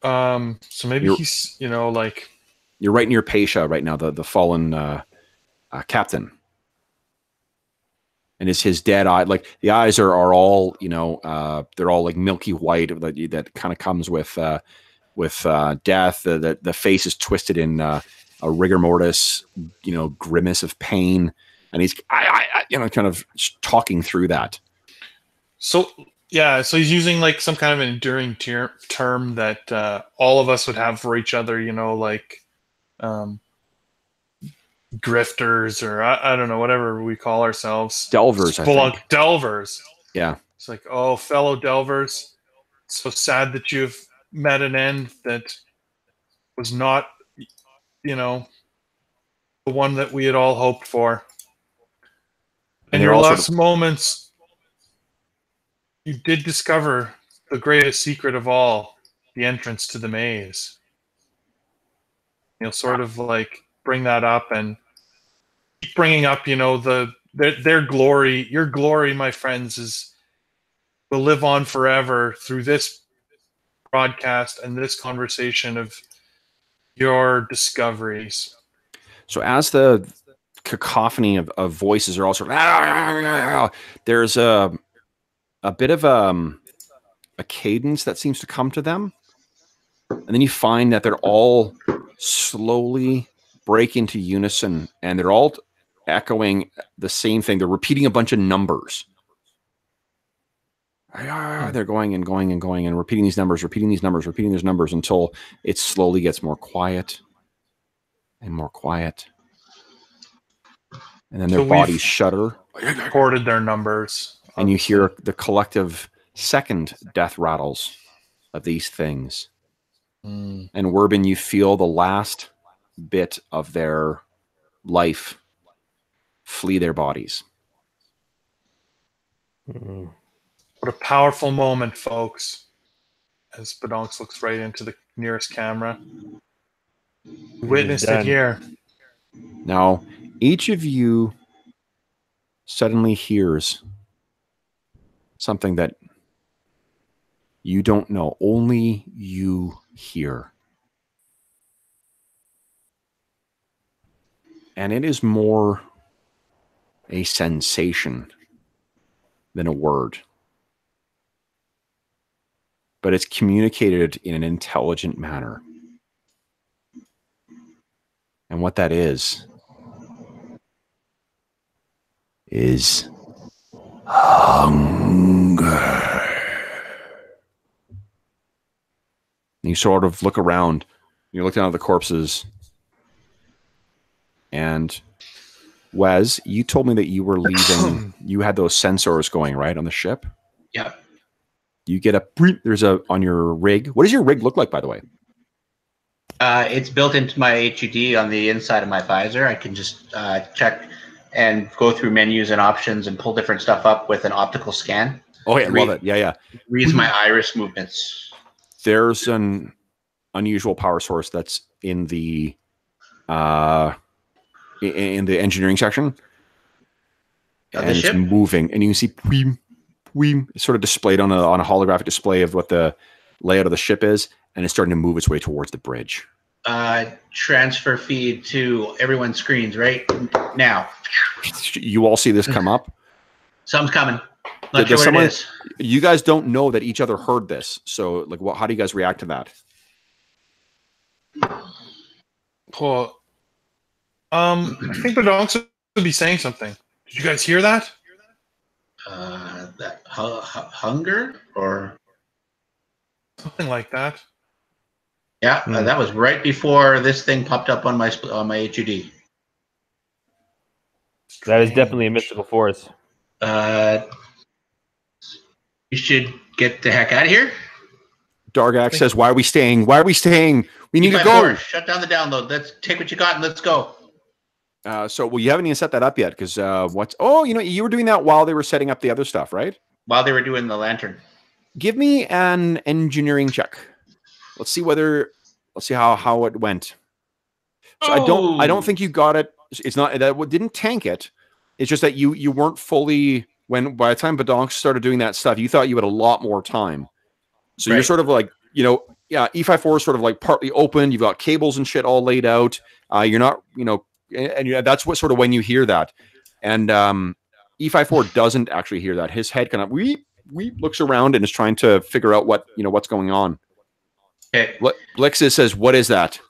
So maybe he's, like... You're right near Pesha right now, the fallen captain. And is his dead eye, like the eyes are all, they're all like milky white that kind of comes with death. The face is twisted in a rigor mortis, grimace of pain. And he's, kind of talking through that. So, yeah, so he's using like some kind of an enduring term that all of us would have for each other, like grifters, or I don't know, whatever we call ourselves. Delvers, I think. Delvers. Yeah. It's like, oh, fellow delvers, it's so sad that you've met an end that was not, the one that we had all hoped for. In your last moments, you did discover the greatest secret of all, the entrance to the maze. Sort of like bring that up and keep bringing up, their glory. Your glory, my friends, will live on forever through this broadcast and this conversation of your discoveries. So as the cacophony of voices are also, there's a bit of a cadence that seems to come to them. And then you find that they're all slowly break into unison, and they're all echoing the same thing. They're repeating a bunch of numbers. They're going and going and going and repeating these numbers until it slowly gets more quiet and more quiet. And then their bodies shudder. Recorded their numbers. And you hear the collective second death rattles of these things. And Werbin, you feel the last bit of their life flee their bodies. What a powerful moment, folks. As Badonks looks right into the nearest camera. Witnessed it here. Now, each of you suddenly hears something that you don't know. Only you hear. And it is more a sensation than a word. But it's communicated in an intelligent manner. And what that is hunger. And you sort of look around. You look down at the corpses. And Wes, you told me that you were leaving. You had those sensors going, right, on the ship? Yeah. You get there's on your rig. What does your rig look like, by the way? It's built into my HUD on the inside of my visor. I can just check and go through menus and options and pull different stuff up with an optical scan. Oh, yeah, I love it. Yeah. It reads my iris movements. There's an unusual power source that's in the engineering section. Of and the it's ship? moving. And you can see it's sort of displayed on a holographic display of what the layout of the ship is. And it's starting to move its way towards the bridge. Transfer feed to everyone's screens right now. You all see this come up? Something's coming. Not sure what it is. You guys don't know that each other heard this. So, like, how do you guys react to that? Well, I think Badonks would be saying something. Did you guys hear that? hunger or Something like that. yeah, that was right before this thing popped up on my HUD. That is definitely a mystical force. You should get the heck out of here. Dargax says, "Why are we staying? Why are we staying? We need to go." Shut down the download. Let's take what you got and let's go. Well, you haven't even set that up yet because what's? Oh, you were doing that while they were setting up the other stuff, right? While they were doing the lantern. Give me an engineering check. Let's see how it went. So I don't think you got it. It's not that didn't tank it. It's just that you weren't fully by the time Badonk started doing that stuff, you thought you had a lot more time. So you're sort of like, E54 is sort of like partly open. You've got cables and shit all laid out. You're not, and that's what sort of when you hear that. And E54 doesn't actually hear that. His head kind of we looks around and is trying to figure out what's going on. Okay. Blixis says, "What is that?"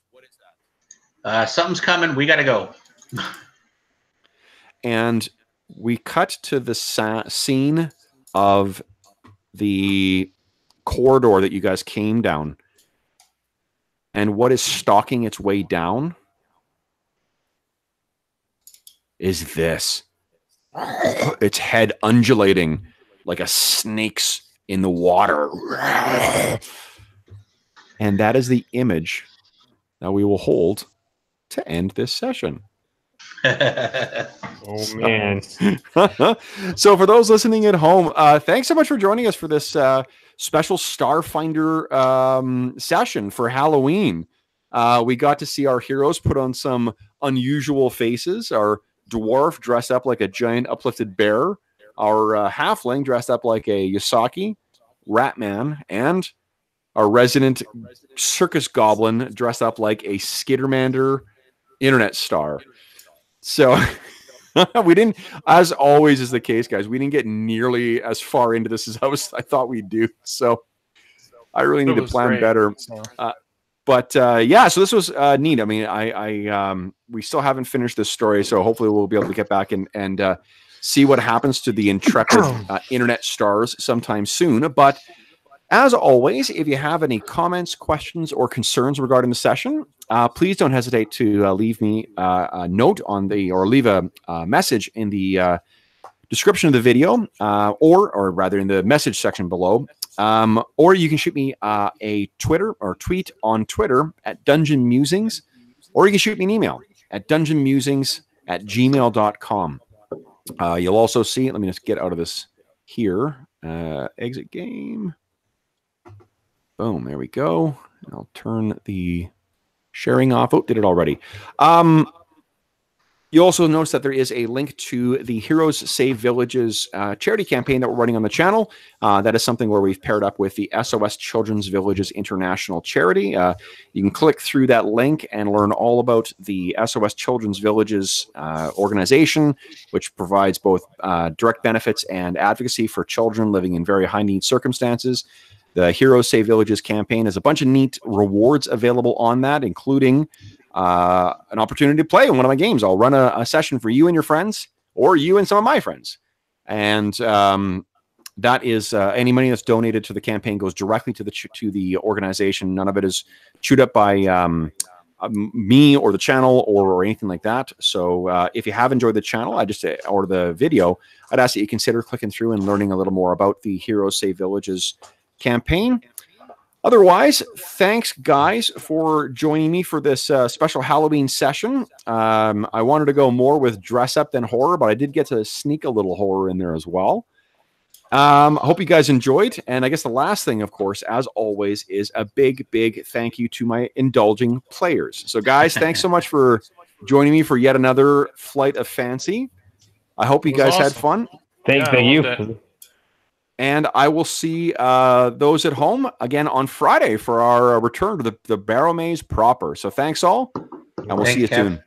Something's coming. We got to go. And we cut to the scene of the corridor that you guys came down. And what is stalking its way down is this. Its head undulating like a snake's in the water. And that is the image that we will hold to end this session. Oh, man. So for those listening at home, thanks so much for joining us for this special Starfinder session for Halloween. We got to see our heroes put on some unusual faces. Our dwarf dressed up like a giant uplifted bear. Our halfling dressed up like a Yasaki, Ratman, and our resident circus goblin dressed up like a Skittermander internet star. So we didn't, as always is the case, guys, we didn't get nearly as far into this as I thought we'd do. So I really need to plan better. But so this was neat. I mean, we still haven't finished this story, so hopefully we'll be able to get back and see what happens to the intrepid internet stars sometime soon. But as always, if you have any comments, questions, or concerns regarding the session, please don't hesitate to leave me a note or leave a message in the description of the video, or rather in the message section below. Or you can shoot me a Twitter or tweet on Twitter at Dungeon Musings, or you can shoot me an email at dungeonmusings@gmail.com. You'll also see, let me just get out of this here, exit game. Boom, there we go. I'll turn the sharing off. Oh, did it already. You also notice that there is a link to the Heroes Save Villages charity campaign that we're running on the channel. That is something where we've paired up with the SOS Children's Villages International Charity. You can click through that link and learn all about the SOS Children's Villages organization, which provides both direct benefits and advocacy for children living in very high-need circumstances. The Heroes Save Villages campaign has a bunch of neat rewards available on that, including an opportunity to play in one of my games. I'll run a session for you and your friends, or you and some of my friends. And that is any money that's donated to the campaign goes directly to the organization. None of it is chewed up by me or the channel or anything like that. So if you have enjoyed the channel, or the video, I'd ask that you consider clicking through and learning a little more about the Heroes Save Villages campaign. Otherwise, thanks guys for joining me for this special Halloween session. I wanted to go more with dress up than horror, but I did get to sneak a little horror in there as well. I hope you guys enjoyed. And I guess the last thing, of course, as always, is a big thank you to my indulging players. So guys, thanks so much for joining me for yet another Flight of Fancy. I hope you guys had fun. Thank you. And I will see those at home again on Friday for our return to the Barrowmaze proper. So thanks all, and we'll see you soon.